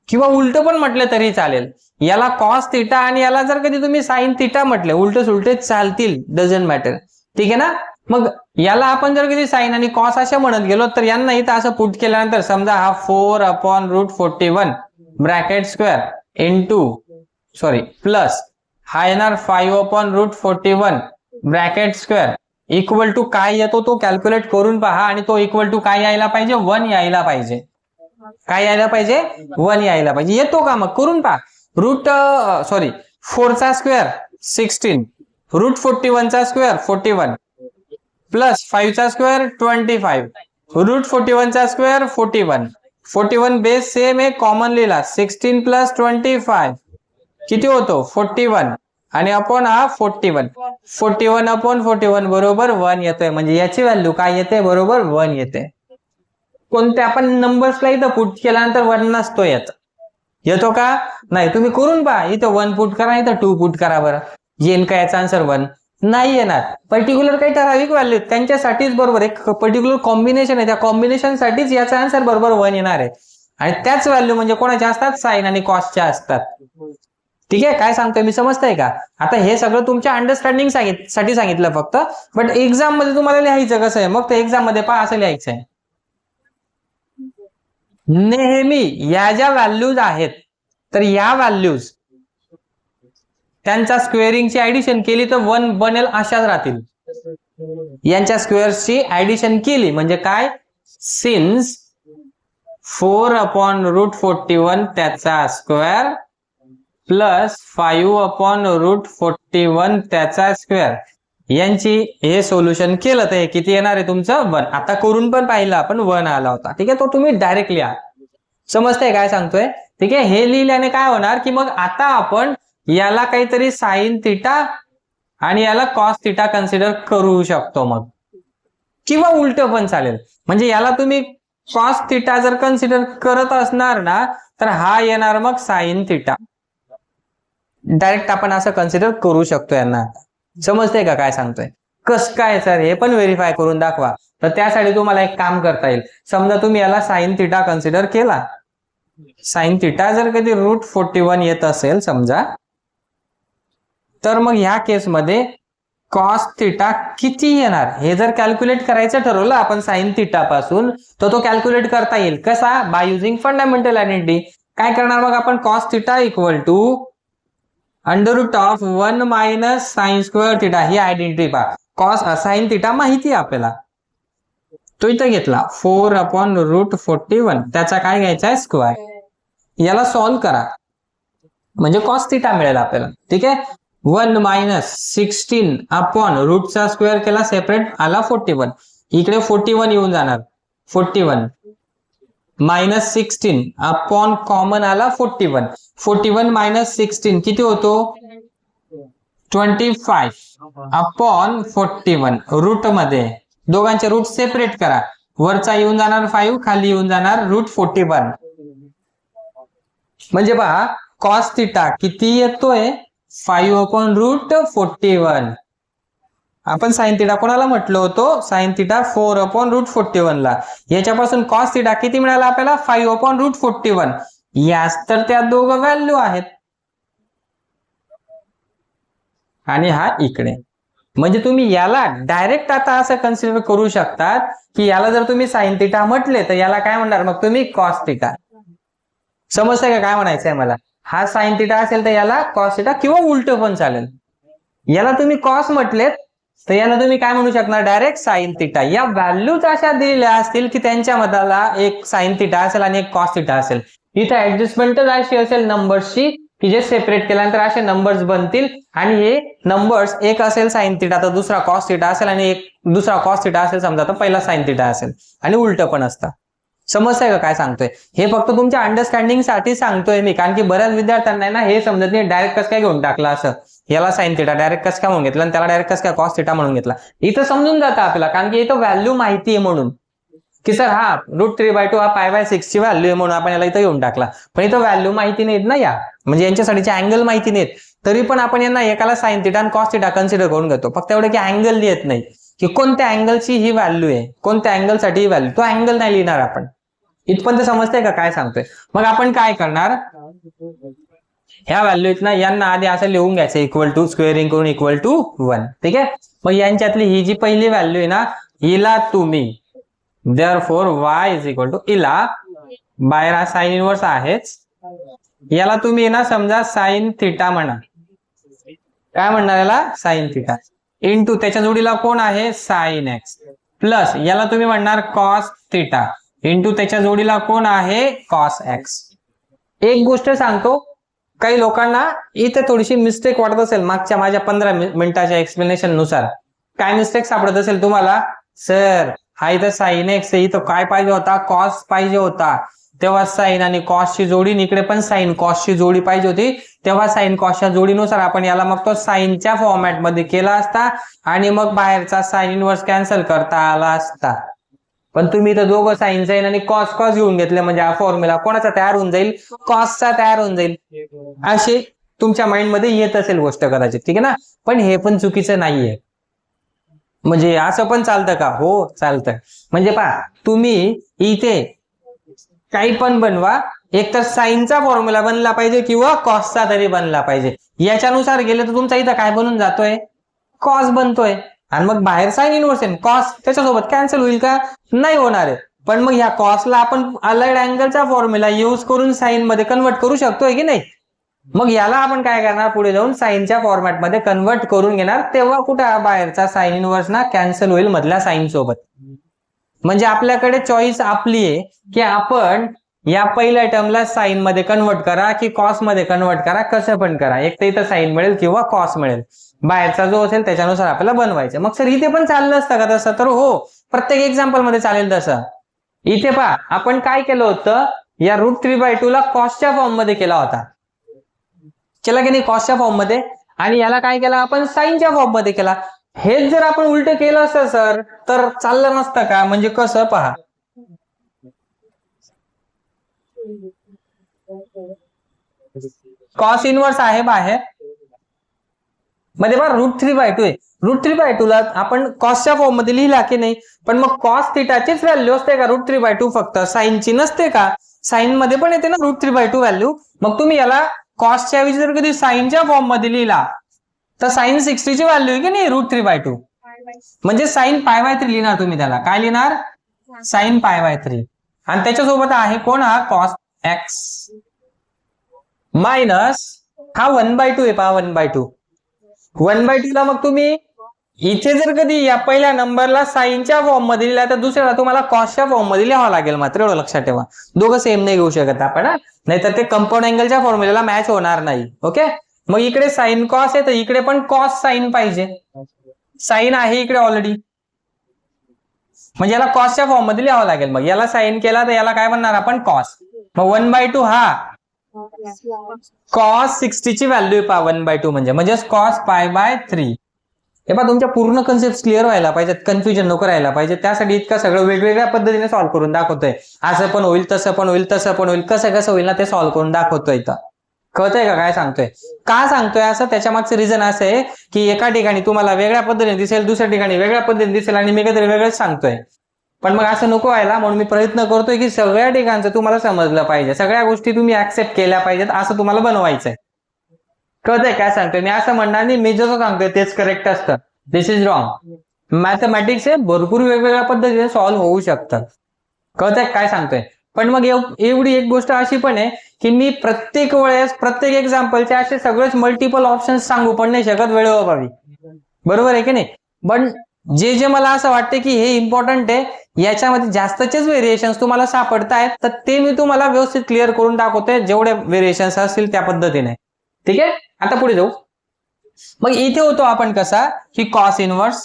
किंवा उलट पण म्हटले तरी चालेल. याला कॉस थिटा आणि याला जर कधी तुम्ही साइन थिटा म्हटले उलट सुलटे चालतील डझंट मॅटर. ठीक आहे ना. मग याला आपण जर कधी साइन आणि कॉस असे म्हणत गेलो तर यांना इथं असं पुट केल्यानंतर समजा हा 4/√41 ब्रॅकेट स्क्वेअर इंटू प्लस हा येणार 5/√41 ब्रॅकेट स्क्वेअर इक्वल टू काय येतो तो कॅल्क्युलेट करून पहा. आणि तो इक्वल टू काय यायला पाहिजे 1 यायला पाहिजे. काय यायला पाहिजे 1 यायला पाहिजे. येतो का मग करून पहा. 4चा स्क्वेअर 16 √41 चा स्क्वेअर 41 प्लस 5चा स्क्वेअर 25 √41 चा स्क्वेअर 41 बेस सेम आहे कॉमन लिहिला 16 + 25 किती होतो 41 आणि अपॉन हा 41 अपॉन 41 बरोबर 1 येतोय. म्हणजे याची व्हॅल्यू काय येते बरोबर 1 येते. कोणत्या आपण नंबर्सला इथं पुट केल्यानंतर 1 नसतो याचा येतो का नाही. तुम्ही करून पहा, इथं 1 पुट करा, इथं 2 पुट करा, बरं येईन का याचा आन्सर 1 नाही येणार. पर्टिक्युलर काही ठराविक व्हॅल्यू त्यांच्यासाठीच बरोबर एक पर्टिक्युलर कॉम्बिनेशन आहे, त्या कॉम्बिनेशन साठीच याचा आन्सर बरोबर 1 येणार आहे. आणि त्याच व्हॅल्यू म्हणजे कोणाच्या असतात साइन आणि कॉसच्या असतात. ठीक आहे, काय सांगतोय मी समजतंय का. आता हे सगळं तुमच्या अंडरस्टँडिंग साठी सांगितलं फक्त, बट एक्झाम मध्ये तुम्हाला लिहायचं कसं आहे मग ते एक्झाम मध्ये पहा असं लिहायचं आहे. नेहमी या ज्या व्हॅल्यूज आहेत तर या व्हॅल्यूज त्यांच्या स्क्वेअरिंगची ऍडिशन केली तर 1 बनेल अशाच राहतील. यांच्या स्क्वेअर्सची ऍडिशन केली म्हणजे काय, सिन्स 4 अपॉन रूट 41 त्याचा स्क्वेअर प्लस 5 अपॉन रूट 41 त्याचा स्क्वेअर यांची हे सोल्युशन केलं तर हे किती येणार आहे तुमचं 1. आता करून पण पाहिलं आपण 1 आला होता. ठीक आहे, तो तुम्ही डायरेक्ट लिहा. समजतंय काय सांगतोय. ठीक आहे, हे लिहिल्याने काय होणार की मग आता आपण याला काहीतरी साइन थिटा आणि याला कॉस थिटा कन्सिडर करू शकतो मग, किंवा उलट पण चालेल. म्हणजे याला तुम्ही कॉस थिटा जर कन्सिडर करत असणार ना तर हा येणार मग साइन थिटा. डायरेक्ट आपण असं कन्सिडर करू शकतो यांना. समजतंय का काय सांगतोय. कस काय सर हे पण व्हेरीफाय करून दाखवा. तर त्यासाठी तुम्हाला एक काम करता येईल. समजा तुम्ही याला साइन थिटा कन्सिडर केला, साइन थिटा जर कधी रूट 41 येत असेल समजा, तर मग ह्या केसमध्ये कॉस थिटा किती येणार हे जर कॅल्क्युलेट करायचं ठरवलं आपण साइन थिटा पासून, तर तो कॅल्क्युलेट करता येईल. कसा, बाय युझिंग फंडामेंटल आयडेंटिटी. काय करणार मग आपण, cos theta equal to under root of 1 minus sine square theta. ही आयडेंटिटी पहा. कॉस साइन थिटा माहिती आहे आपल्याला, तो इथं घेतला 4 अपॉन रूट 41 त्याचा काय घ्यायचा आहे स्क्वेअर. याला सॉल्व्ह करा म्हणजे कॉस थिटा मिळेल आपल्याला. ठीक आहे, 1 मायनस 16 अपॉन रूटचा स्क्वेअर केला सेपरेट आला 41. इकडे 41 येऊन जाणार 41 मायनस 16 अपॉन कॉमन आला 41 मायनस 16 किती होतो 25 अपॉन 41. रूट मध्ये दोघांचे रूट सेपरेट करा. वरचा येऊन जाणार 5, खाली येऊन जाणार रूट 41. म्हणजे पहा कॉस थिटा किती येतोय 5 अपॉन रूट 41. आपण साइन थिटा कोणाला म्हटलं होतो, साइन थिटा 4 अपॉन रूट 41 ला. याच्यापासून कॉस थिटा किती मिळाला आपल्याला 5 अपॉन रूट 41. यास तर त्या दोघं व्हॅल्यू आहेत आणि हा इकडे. म्हणजे तुम्ही याला डायरेक्ट आता असं कन्सिडर करू शकतात की याला जर तुम्ही साइन थिटा म्हटले तर याला काय म्हणणार मग तुम्ही कॉस थिटा. समजतंय का काय म्हणायचंय मला. हा साइन थिटा असेल तर याला कॉस थिटा किंवा उलट पण चालेल. याला तुम्ही कॉस म्हटलेत तर याला तुम्ही काय म्हणू शकणार डायरेक्ट साइन थिटा. या व्हॅल्यूज अशा दिलेल्या असतील की त्यांच्या मधाला एक साइन थिटा असेल आणि एक कॉस थिटा असेल. इथे ऍडजस्टमेंटच अशी असेल नंबर्सची की जे सेपरेट केल्यानंतर असे नंबर्स बनतील आणि हे नंबर्स एक असेल साइन थिटा तर दुसरा कॉस थिटा असेल आणि एक दुसरा कॉस थिटा असेल समजा तर पहिला साइन थिटा असेल आणि उलट पण असतं. समजतंय का काय सांगतोय. हे फक्त तुमच्या अंडरस्टँडिंग साठी सांगतोय मी, कारण की बऱ्याच विद्यार्थ्यांना ना हे समजत नाही डायरेक्ट कसं काय घेऊन टाकलं असं. याला साइन थिटा डायरेक्ट कसं काय म्हणून घेतलं आणि त्याला डायरेक्ट कसं काय कॉस थिटा म्हणून घेतला. इथं समजून जातं आपल्याला कारण की इथं व्हॅल्यू माहिती आहे म्हणून की सर हा रूट 3/2 हा π/6 ची व्हॅल्यू आहे म्हणून आपण याला इथं घेऊन टाकला. पण इथं व्हॅल्यू माहिती नाहीत ना या, म्हणजे यांच्यासाठीचे अँगल माहिती नाहीत. तरी पण आपण यांना एकाला साइन थिटा आणि कॉस थिटा कन्सिडर करून घेतो. फक्त एवढं की अँगल लिहित नाही की कोणत्या अँगलची ही व्हॅल्यू आहे, कोणत्या अँगलसाठी ही व्हॅल्यू, तो अँगल नाही लिहिणार आपण. इथपर्यंत समजतंय का काय सांगतोय. मग आपण काय करणार, ह्या व्हॅल्यूत ना यांना आधी असं लिहून घ्यायचं इक्वल टू स्क्वेअरिंग करून इक्वल टू 1. ठीक आहे, मग यांच्यातली ही जी पहिली व्हॅल्यू आहे ना हिला तुम्ही therefore y is equal to इला बाहेर हा साइन इनवर्स आहेच, याला तुम्ही ना समजा साइन थिटा म्हणा. काय म्हणणार याला साइन थिटा इंटू त्याच्या जोडीला कोण आहे साइन एक्स प्लस याला तुम्ही म्हणणार कॉस थिटा इंटू त्याच्या जोडीला कोण आहे कॉस एक्स. एक गोष्ट सांगतो, काही लोकांना इथे थोडीशी मिस्टेक वाटत असेल मागच्या माझ्या 15 मिनिटाच्या एक्सप्लेनेशन नुसार. काय मिस्टेक सापडत असेल तुम्हाला, सर हा इथं साइन एक्स इथं काय पाहिजे होता कॉस पाहिजे होता. तेव्हा साइन आणि कॉसची जोडी, इकडे पण साइन कॉसची जोडी पाहिजे होती, तेव्हा साइन कॉसच्या जोडीनुसार आपण याला मग तो साइनच्या फॉर्मॅटमध्ये केला असता आणि मग बाहेरचा साइन इनवर्स कॅन्सल करता आला असता. पण तुम्ही तर दोघं साइन साइन आणि कॉस कॉस घेऊन घेतले, म्हणजे हा फॉर्म्युला कोणाचा तयार होऊन जाईल? कॉसचा तयार होऊन जाईल. असे तुमच्या माइंड मध्ये येत असेल गोष्ट कदाचित, ठीक आहे ना. पण हे पण चुकीचं नाहीये. म्हणजे असं पण चालतं का? हो चालतं. म्हणजे पहा, तुम्ही इथे काही पण बनवा, एक तर साइनचा फॉर्म्युला बनला पाहिजे किंवा कॉसचा तरी बनला पाहिजे. याच्यानुसार गेले तर तुमचा इथं काय बनून जातोय? कॉस बनतोय. आणि मग बाहेर साइन इनवर्स आहे, कॉस त्याच्यासोबत कॅन्सल होईल का? नाही होणार आहे. पण मग ह्या कॉसला आपण अलाइड अँगलचा फॉर्म्युला यूज करून साइन मध्ये कन्वर्ट करू शकतोय की नाही? मग याला आपण काय करणार? पुढे जाऊन साइनच्या फॉर्मॅटमध्ये कन्वर्ट करून घेणार, तेव्हा कुठं बाहेरचा साइन इनवर्स ना कॅन्सल होईल मधल्या साइन सोबत. म्हणजे आपल्याकडे चॉईस आपली आहे की आपण या पहिल्या टर्मला साइन मध्ये कन्वर्ट करा की कॉस मध्ये कन्वर्ट करा, कसं पण करा. एक तर इथं साइन मिळेल किंवा कॉस मिळेल, बाहेरचा जो असेल त्याच्यानुसार आपल्याला बनवायचं. मग सर इथे पण चाललं असतं का तसं? तर हो, प्रत्येक एक्झाम्पल मध्ये चालेल तसं. इथे पहा, आपण काय केलं होतं, या √3/2 ला कॉसच्या फॉर्म मध्ये केला होता, केला की नाही? कॉसच्या फॉर्म मध्ये. आणि याला काय केला आपण? साइनच्या फॉर्म मध्ये केला. हेच जर आपण उलट केलं असतं सर तर चाललं नसतं का? म्हणजे कसं पहा, कॉस इनवर्स आहे बाहेर मध्ये बघा √3/2 आहे. √3/2 ला आपण कॉसच्या फॉर्म मध्ये लिहिला की नाही? पण मग कॉस थिटाचीच व्हॅल्यू असते का √3/2? फक्त साइनची नसते का? साइन मध्ये पण येते ना √3/2 व्हॅल्यू. मग तुम्ही याला कॉसच्या ऐवजी जर कधी साइनच्या फॉर्म मध्ये लिहिला तर साइन 60 ची व्हॅल्यू आहे की नाही √3/2? म्हणजे साइन π/3 लिहिणार तुम्ही. त्याला काय लिहिणार? साइन π/3. आणि त्याच्यासोबत आहे कोण? हा कॉस एक्स मायनस हा 1/2 आहे पहा, 1/2. 1/2 ला मग तुम्ही इथे जर कधी या पहिल्या नंबरला साइनच्या फॉर्म मध्ये लिहिला तर दुसऱ्याला तुम्हाला कॉसच्या फॉर्म मध्ये लिहावं लागेल. मात्र एवढं लक्षात ठेवा, दोघं सेम नाही घेऊ शकत आपण, नाहीतर ते कंपाऊंड अँगलच्या फॉर्म्युल्याला मॅच होणार नाही. ओके. मग इकडे साइन कॉस आहे तर इकडे पण कॉस साइन पाहिजे. साइन आहे इकडे ऑलरेडी, म्हणजे याला कॉसच्या फॉर्म मध्ये लिहावं लागेल. मग याला साइन केला तर याला काय म्हणणार आपण? कॉस. मग 1/2 हा कॉस 60 ची व्हॅल्यू पहा, 1/2 म्हणजे कॉस π/3. हे पहा, तुमच्या पूर्ण कन्सेप्ट क्लिअर व्हायला पाहिजेत, कन्फ्युजन नको राहायला पाहिजे. त्यासाठी इतकं सगळं वेगवेगळ्या पद्धतीने सॉल्व्ह करून दाखवतोय. असं पण होईल, तसं पण होईल, तसं पण होईल, कसं कसं होईल ना ते सॉल्व्ह करून दाखवतोय. इथं कळतंय का काय सांगतोय? का सांगतोय असं? त्याच्या मागचं रिझन असं आहे की एका ठिकाणी तुम्हाला वेगळ्या पद्धतीने दिसेल, दुसऱ्या ठिकाणी वेगळ्या पद्धतीने दिसेल आणि मी काहीतरी वेगळंच सांगतोय. पण मग असं नको व्हायला, म्हणून मी प्रयत्न करतोय की सगळ्या ठिकाणचं तुम्हाला समजलं पाहिजे, सगळ्या गोष्टी तुम्ही ऍक्सेप्ट केल्या पाहिजेत, असं तुम्हाला बनवायचंय. कळतंय काय सांगतोय? मी असं म्हणणार नाही मी जसं सांगतोय तेच करेक्ट असतं. दिस इज रॉंग. मॅथमॅटिक्स हे भरपूर वेगवेगळ्या पद्धतीने सॉल्व्ह होऊ शकतात. कळतंय काय सांगतोय? पण मग एवढी एक गोष्ट अशी पण आहे की मी प्रत्येक वेळेस प्रत्येक एक्झाम्पलचे असे सगळेच मल्टिपल ऑप्शन्स सांगू पण नाही शकत वेळोपावी. बरोबर आहे की नाही? पण जे जे मला असं वाटतं की हे इम्पॉर्टंट आहे, याच्यामध्ये जास्तचेच व्हेरिएशन्स तुम्हाला सापडतायत, तर ते मी तुम्हाला व्यवस्थित क्लिअर करून दाखवतोय, जेवढे व्हेरिएशन्स असतील त्या पद्धतीने. ठीक आहे, आता पुढे जाऊ. मग इथे होतो आपण कसा की कॉस इनवर्स.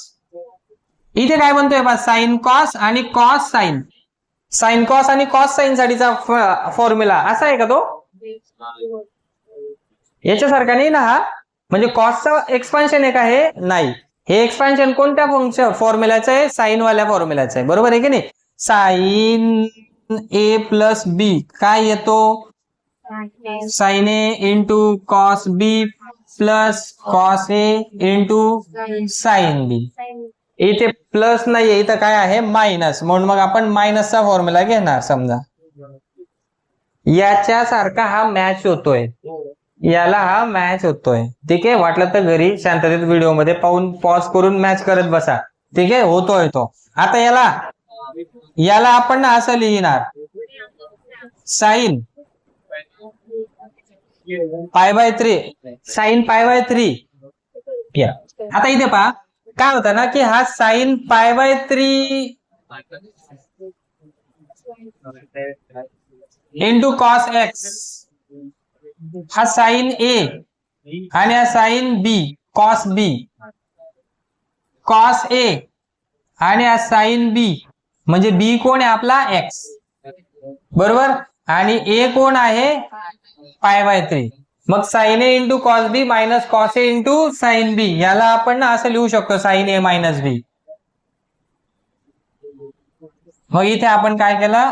इथे काय म्हणतोय? साइन कॉस आणि कॉस साइन. साइन कॉस आणि कॉस साइन साठीचा फॉर्म्युला असा आहे का तो? याच्यासारखा नाही ना हा. म्हणजे कॉसचा एक्सपान्शन आहे का हे? नाही. हे एक्सपान्शन कोणत्या फंक्शन फॉर्म्युलाचं आहे? साइन वाल्या फॉर्म्युलाचं आहे. बरोबर आहे की नाही? साइन ए प्लस बी काय येतो? Sign A into cos B plus cos A into sine बी. इथे प्लस नाहीये, इथं काय आहे? मायनस. म्हणून मग आपण मायनसचा फॉर्म्युला घेणार. समजा याच्यासारखा हा मॅच होतोय, याला हा मॅच होतोय. ठीक आहे, वाटलं तर घरी शांततेत व्हिडिओ मध्ये पाहून पॉज करून मॅच करत बसा. ठीक आहे, होतोय तो. आता याला आपण ना असं लिहिणार, साइन π/3 साइन π/3. आता इथे पहा काय होतं ना की हा साइन π/3 इंटू कॉस एक्स, हा साइन ए आणि हा sine B cos B, cos A आणि हा साइन बी म्हणजे बी कोण आहे आपला? एक्स. बरोबर. आणि ए कोण आहे π/3. मग sign A into cos B minus cos A into sine बी, याला आपण ना असं लिहू शकतो साइन ए मायनस बी. मग इथे आपण काय केलं,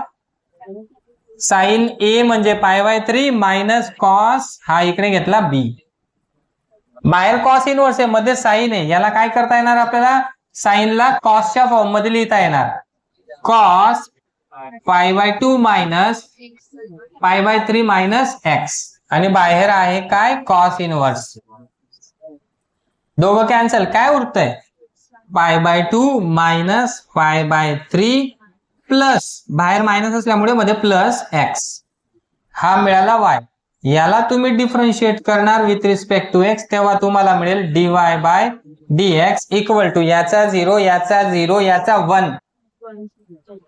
साइन ए म्हणजे π/3 मायनस कॉस हा इकडे घेतला बी. बाहेर कॉस इनवर्स आहे, मध्ये साइन आहे, याला काय करता येणार आपल्याला, साइनला कॉसच्या फॉर्म मध्ये लिहिता येणार. कॉस π/2 मायनस π/3 मायनस एक्स, आणि बाहेर आहे काय कॉस इनवर्स. दोघं कॅन्सल, काय उरतंय π/2 मायनस π/3 प्लस बाहेर मायनस असल्यामुळे मध्ये प्लस एक्स, हा मिळाला वाय. याला तुम्ही डिफरन्शिएट करणार विथ रिस्पेक्ट टू एक्स, तेव्हा तुम्हाला मिळेल dy/dx इक्वल टू याचा 0 याचा 0 याचा 1.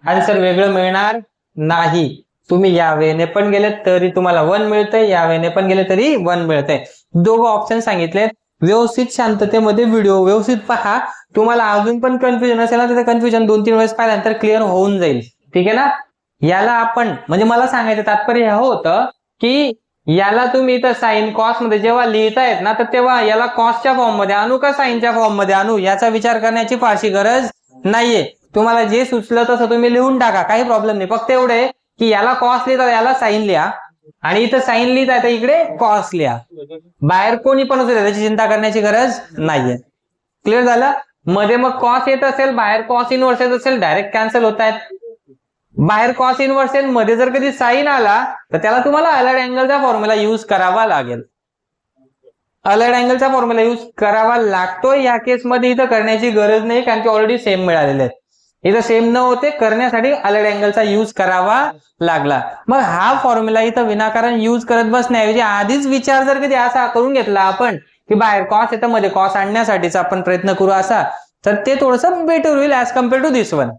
आन्सर वेगळं मिळणार नाही. तुम्ही या वेने पण गेले तरी तुम्हाला 1 मिळतंय, या वेने पण गेले तरी 1 मिळतंय. दोघं ऑप्शन सांगितले. व्यवस्थित शांततेमध्ये व्हिडिओ व्यवस्थित पहा. तुम्हाला अजून पण कन्फ्युजन असेल ना, तर कन्फ्युजन 2-3 वेळेस पाहिल्यानंतर क्लिअर होऊन जाईल. ठीक आहे ना. याला आपण म्हणजे मला सांगायचं तात्पर्य हे होतं की याला तुम्ही इथं साइन कॉस मध्ये जेव्हा लिहितायत ना, तर तेव्हा याला कॉसच्या फॉर्म मध्ये आणू का साइनच्या फॉर्म मध्ये आणू याचा विचार करण्याची फारशी गरज नाहीये. तुम्हाला जे सुचलं तसं तुम्ही लिहून टाका, काही प्रॉब्लेम नाही. फक्त एवढे की याला कॉस लिहिता याला साइन लिहा, आणि इथं साइन लिहिता तर इकडे कॉस लिहा. बाहेर कोणी पण असेल त्याची चिंता करण्याची गरज नाहीये. क्लिअर झालं. मध्ये मग कॉस येत असेल, बाहेर कॉस इनवर्स येत असेल, डायरेक्ट कॅन्सल होत आहेत. बाहेर कॉस इनवर्स येईल, मध्ये जर कधी साइन आला तर त्याला तुम्हाला अलाइड अँगलचा फॉर्म्युला यूज करावा लागेल. अलाइड अँगलचा फॉर्म्युला यूज करावा लागतो. या केसमध्ये इथं करण्याची गरज नाही, कारण की ऑलरेडी सेम मिळालेले आहेत. इथं सेम न होते करण्यासाठी अलाइड अँगलचा यूज करावा लागला. मग हा फॉर्म्युला इथं विनाकारण यूज करत बसण्याऐवजी आधीच विचार जर कधी असा करून घेतला आपण की बाहेर कॉस येतं मध्ये कॉस आणण्यासाठीचा आपण प्रयत्न करू असा, तर ते थोडंसं बेटर होईल as compare to this one.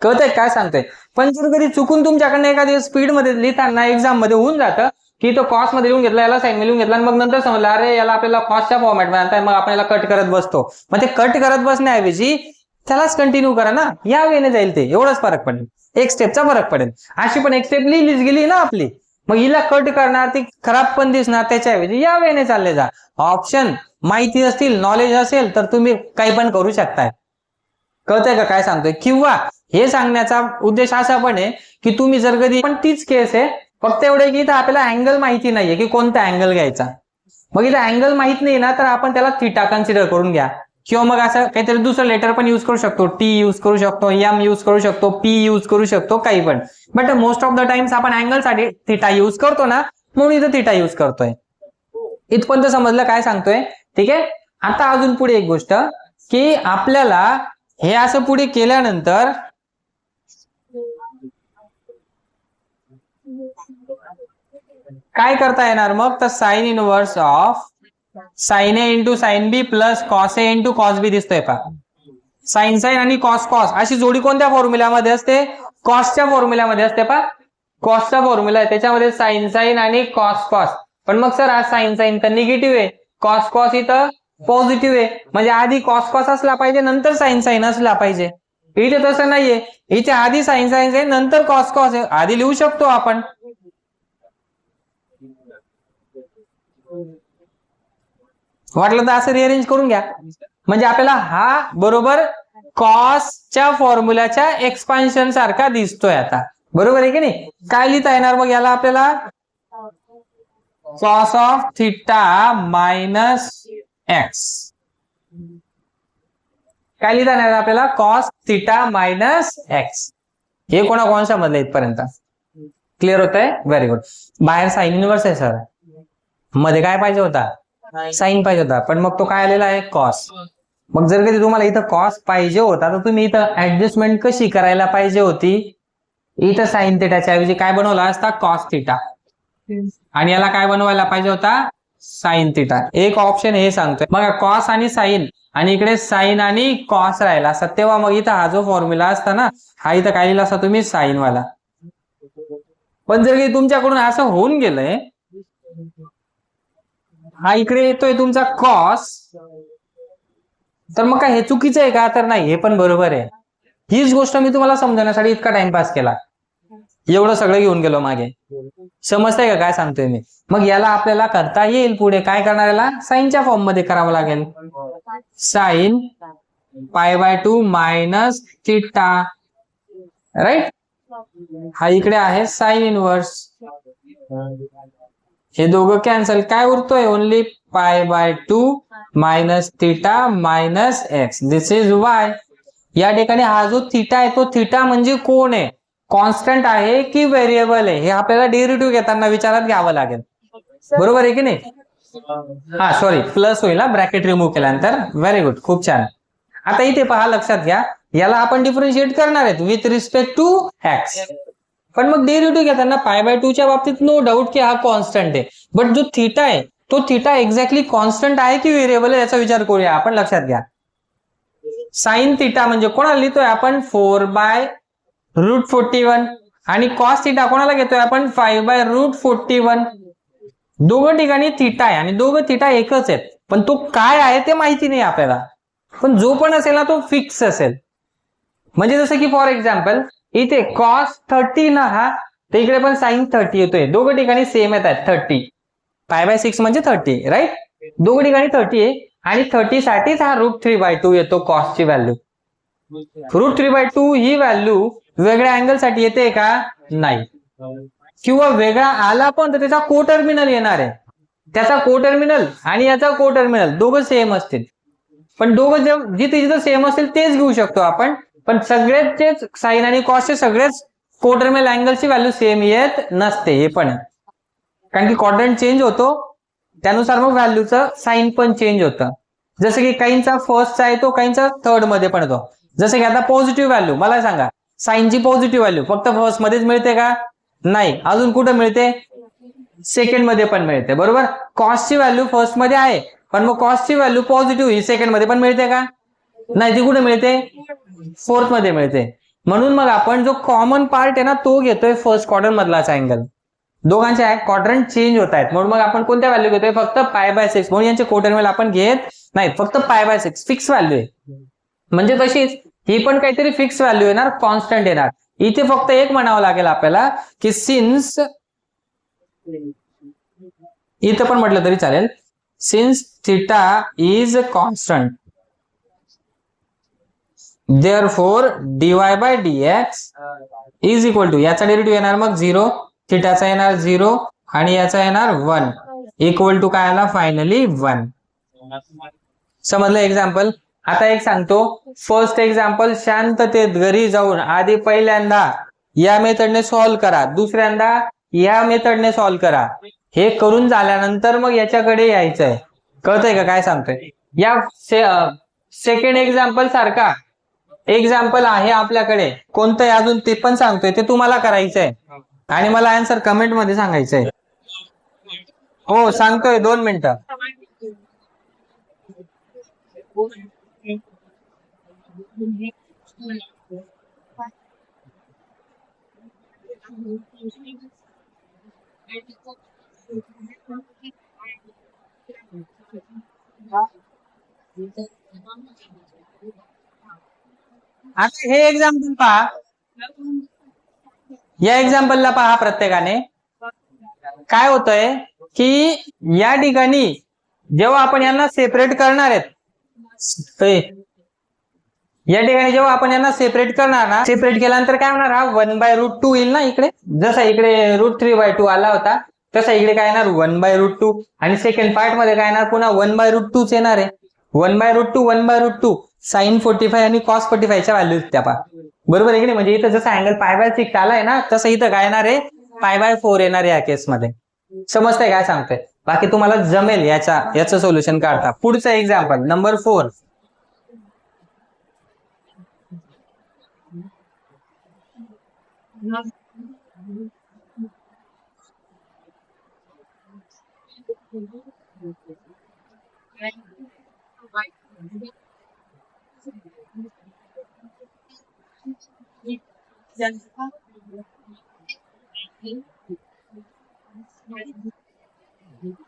कळतंय काय सांगतोय. पण जर कधी चुकून तुमच्याकडनं एखाद्या स्पीड मध्ये लिहिताना एक्झाम मध्ये होऊन जातं की तो कॉस मध्ये लिहून घेतला, याला साइन मध्ये लिहून घेतला, आणि मग नंतर समजलं अरे याला आपल्याला कॉसच्या फॉर्मॅट मध्ये, मग आपण याला कट करत बसतो. मग ते कट करत बसण्याऐवजी त्यालाच कंटिन्यू करा ना, या वेने जाईल ते, एवढाच फरक पडेल, एक स्टेपचा फरक पडेल. अशी पण एक स्टेप लिहिलीच गेली ना आपली, मग हिला कट करणार ती खराब पण दिसणार, त्याच्याऐवजी या वेने चालले जा. ऑप्शन माहिती असतील, नॉलेज असेल तर तुम्ही काही पण करू शकताय. कळतंय का काय सांगतोय. किंवा हे सांगण्याचा उद्देश असा पण आहे की तुम्ही जर कधी पण तीच केस आहे, फक्त एवढे की इथं आपल्याला अँगल माहिती नाहीये की कोणता अँगल घ्यायचा. मग इथं अँगल माहित नाही ना, तर आपण त्याला थिटा कन्सिडर करून घ्या, किंवा मग असं काहीतरी दुसरं लेटर पण यूज करू शकतो, टी यूज करू शकतो, एम यूज करू शकतो, पी यूज करू शकतो, काही पण. But most of the times आपण अँगल साठी थिटा यूज करतो ना, म्हणून इथं थिटा यूज करतोय. इथपर्यंत समजलं काय सांगतोय. ठीक आहे. आता अजून पुढे एक गोष्ट की आपल्याला हे असं पुढे केल्यानंतर काय करता येणार मग, तर sine inverse of sine A into sine B plus cos A into cos B दिसतोय पा. साइन साइन आणि कॉस कॉस अशी जोडी कोणत्या फॉर्म्युल्यामध्ये असते, कॉसच्या फॉर्म्युल्यामध्ये असते पा. कॉसचा फॉर्म्युला आहे त्याच्यामध्ये साइन साइन आणि कॉस कॉस. पण मग सर हा साइन साइन तर निगेटिव्ह आहे, कॉस कॉस इथं पॉझिटिव्ह आहे, म्हणजे आधी कॉस कॉस असला पाहिजे नंतर साइन साइन असला पाहिजे. इथे तसं नाहीये, इथे आधी साइन साइन आहे नंतर कॉस कॉस आहे. आधी लिहू शकतो आपण, वाटलं तर असं रिअरेंज करून घ्या. म्हणजे आपल्याला हा बरोबर कॉसच्या फॉर्म्युलाच्या एक्सपान्शन सारखा दिसतोय आता. बरोबर आहे की नाही. काय लिहिता येणार मग याला आपल्याला, cos of theta minus x. काय लिहिता येणार आपल्याला, कॉस थिटा मायनस एक्स. हे कोणा मधलं इथपर्यंत क्लिअर होत आहे. Very good. बाहेर साइन इनवर्स आहे सर, मध्ये काय पाहिजे होता, साइन पाहिजे होता, पण मग तो काय आलेला आहे कॉस. मग जर कधी तुम्हाला इथं कॉस पाहिजे होता तर तुम्ही इथं ऍडजस्टमेंट कशी करायला पाहिजे होती, इथं साइन थिटाच्या ऐवजी काय बनवला असता, कॉस थिटा, आणि याला काय बनवायला पाहिजे होता, साइन थिटा. एक ऑप्शन हे सांगतोय बघा, कॉस आणि साइन, आणि इकडे साइन आणि कॉस राहिला असता, तेव्हा मग इथं हा जो फॉर्म्युला असता ना, हा इथं काय लिहिला असता तुम्ही, साइन वाला. पण जर काही तुमच्याकडून असं होऊन गेलंय, हा इकडे येतोय तुमचा कॉस, तर मग काय हे चुकीचं आहे का, तर नाही, हे पण बरोबर आहे. हीच गोष्ट मी तुम्हाला समजवण्यासाठी इतका टाइमपास केला. एवढं सगळं घेऊन गेलो मागे. समजतंय का काय सांगतोय मी? मग याला आपल्याला करता येईल पुढे काय करणार, याला साईनच्या फॉर्म मध्ये करावं लागेल. Sine π/2 minus theta, right. हा इकडे आहे साइन इनवर्स. हे दोघं कॅन्सल, काय उरतोय only π/2 minus theta minus x. This is y. या ठिकाणी हा जो थिटा आहे तो थिटा म्हणजे कोण आहे, कॉन्स्टंट आहे की व्हेरिएबल आहे, हे आपल्याला डेरिव्हेटिव्ह घेताना विचारात घ्यावं लागेल. बरोबर आहे की नाही? हा सॉरी, प्लस होईल ब्रॅकेट रिमूव्ह केल्यानंतर. व्हेरी गुड, खूप छान. आता इथे पहा, लक्षात घ्या, याला आपण डिफरन्शिएट करणार आहेत विथ रिस्पेक्ट टू एक्स. पण मग डेरिव्हेटिव्ह घेताना π/2 च्या बाबतीत नो डाऊट की हा कॉन्स्टंट आहे. बट जो थिटा आहे तो थिटा एक्झॅक्टली कॉन्स्टंट आहे की व्हेरिएबल आहे याचा विचार करूया आपण. लक्षात घ्या, साइन थिटा म्हणजे कोणाला लिहितोय आपण 4/√41 आणि कॉस थिटा कोणाला घेतोय आपण 5/√41. दोघं ठिकाणी थिटा आहे आणि दोघं थिटा एकच आहेत, पण तो काय आहे ते माहिती नाही आपल्याला. पण जो पण असेल ना तो फिक्स असेल. म्हणजे जसं की फॉर एक्झाम्पल इथे कॉस 30 ना, हा तर इकडे पण साइन 30 येतोय. दोघं ठिकाणी सेम येत आहेत 30. π/6 म्हणजे 30, राईट. दोघं ठिकाणी 30 आहे आणि 30 साठीच हा √3/2 येतो कॉसची व्हॅल्यू. √3/2 ही व्हॅल्यू वेगळ्या अँगल साठी येते का? नाही. किंवा वेगळा आला पण तर त्याचा को टर्मिनल येणार आहे. त्याचा को टर्मिनल आणि याचा को टर्मिनल दोघं सेम असतील. पण दोघं जिथे जिथे सेम असतील तेच घेऊ शकतो आपण. पण सगळेच साइन आणि कॉसचे सगळेच को टर्मिनल अँगलची व्हॅल्यू सेम येत नसते. हे पण कारण की क्वाड्रंट चेंज होतो, त्यानुसार मग व्हॅल्यूचं साइन पण चेंज होतं. जसं की काहींचा फर्स्टचा आहे तो काहींचा थर्ड मध्ये पण येतो. जसं की आता पॉझिटिव्ह व्हॅल्यू मला सांगा, साइनची पॉझिटिव्ह व्हॅल्यू फक्त फर्स्ट मध्येच मिळते का? नाही. अजून कुठं मिळते? सेकंड मध्ये पण मिळते. बरोबर. कॉसची व्हॅल्यू फर्स्ट मध्ये आहे, पण मग कॉसची व्हॅल्यू पॉझिटिव्ह ही सेकंड मध्ये पण मिळते का? नाही. ती कुठे मिळते? फोर्थ मध्ये मिळते. म्हणून मग आपण जो कॉमन पार्ट आहे ना तो घेतोय फर्स्ट क्वाड्रंट मधलाच अँगल. दोघांचे क्वाड्रंट चेंज होत आहेत म्हणून मग आपण कोणत्या व्हॅल्यू घेतोय? फक्त π/6. म्हणून यांचे को टर्मिनल आपण घेत नाही, फक्त π/6 फिक्स व्हॅल्यू आहे. म्हणजे तशीच ही पण काहीतरी फिक्स व्हॅल्यू येणार, कॉन्स्टंट येणार. इथे फक्त एक म्हणावं लागेल आपल्याला की सिन्स, इथं पण म्हटलं तरी चालेल, since theta is constant therefore dy/dx is equal to, याचा डेरिव्हेटिव्ह येणार मग 0, थिटाचा येणार 0 आणि याचा येणार 1 इक्वल टू काय आला फायनली 1. समजलं एक्झाम्पल? आता एक सांगतो, फर्स्ट एक्झाम्पल शांततेत घरी जाऊन आधी पहिल्यांदा या मेथडने सॉल्व्ह करा, दुसऱ्यांदा या मेथडने सॉल्व्ह करा. हे करून झाल्यानंतर मग याच्याकडे यायचंय. कळतंय का काय सांगतोय? या सेकंड एक्झाम्पल सारखा एक्झाम्पल आहे आपल्याकडे, कोणतं आहे अजून ते पण सांगतोय, ते तुम्हाला करायचंय आणि मला आन्सर कमेंट मध्ये सांगायचंय. हो सांगतोय, 2 मिनिटं. आता हे एक्झाम्पल पहा, या एक्झाम्पलला पहा प्रत्येकाने. काय होतंय की या ठिकाणी जेव्हा आपण यांना सेपरेट करणार आहेत, या ठिकाणी जेव्हा आपण यांना सेपरेट करणार ना, सेपरेट केल्यानंतर काय होणार, हा 1/√2 येईल ना इकडे. जसा इकडे √3/2 आला होता तसा इकडे काय येणार 1/√2 आणि सेकंड पार्ट मध्ये काय येणार पुन्हा 1/√2 येणार आहे. 1/√2 साइन 45 आणि कॉस 45 च्या व्हॅल्यू त्या पहा. बरोबर आहे की नाही? म्हणजे इथं जसं अँगल π/6 आलाय ना तसं इथं काय येणार आहे π/4 येणार आहे या केसमध्ये. समजतंय काय सांगतोय? बाकी तुम्हाला जमेल याचं सोल्युशन काढता. पुढचं एक्झाम्पल नंबर 4.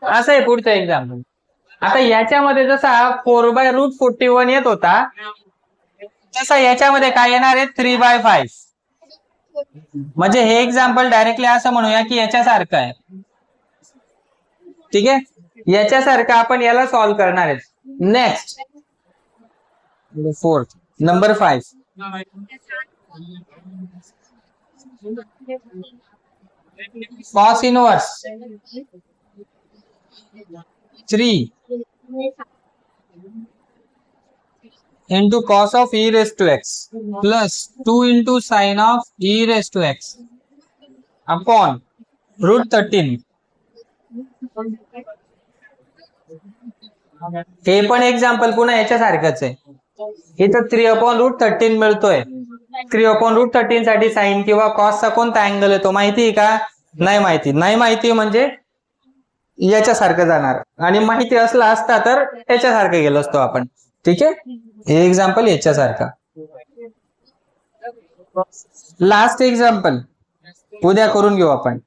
असं आहे पुढचं एक्झाम्पल. आता याच्यामध्ये जसा 4/√41 येत होता तसा याच्यामध्ये काय येणार आहे 3/5. म्हणजे हे एक्झाम्पल डायरेक्टली असं म्हणूया की याच्यासारखं आहे. ठीक आहे, याच्यासारखं आपण याला सॉल्व्ह करणार आहे. Next fourth, number 5. Cos inverse 3 into cos of e raised to x plus 2 into sin of e raised to x upon root 13. हे पण एक्झाम्पल पुन्हा याच्यासारखंच आहे. इथं 3/√13 मिळतोय. 3/√13 साठी साइन किंवा कॉसचा कोणता अँगल येतो माहिती आहे का? नाही माहिती. नाही माहिती म्हणजे याच्यासारखं जाणार, आणि माहिती असला असता तर याच्यासारखं गेलो असतो आपण. ठीक आहे, हे एक्झाम्पल याच्यासारखा. लास्ट एक्झाम्पल उद्या करून घेऊ आपण.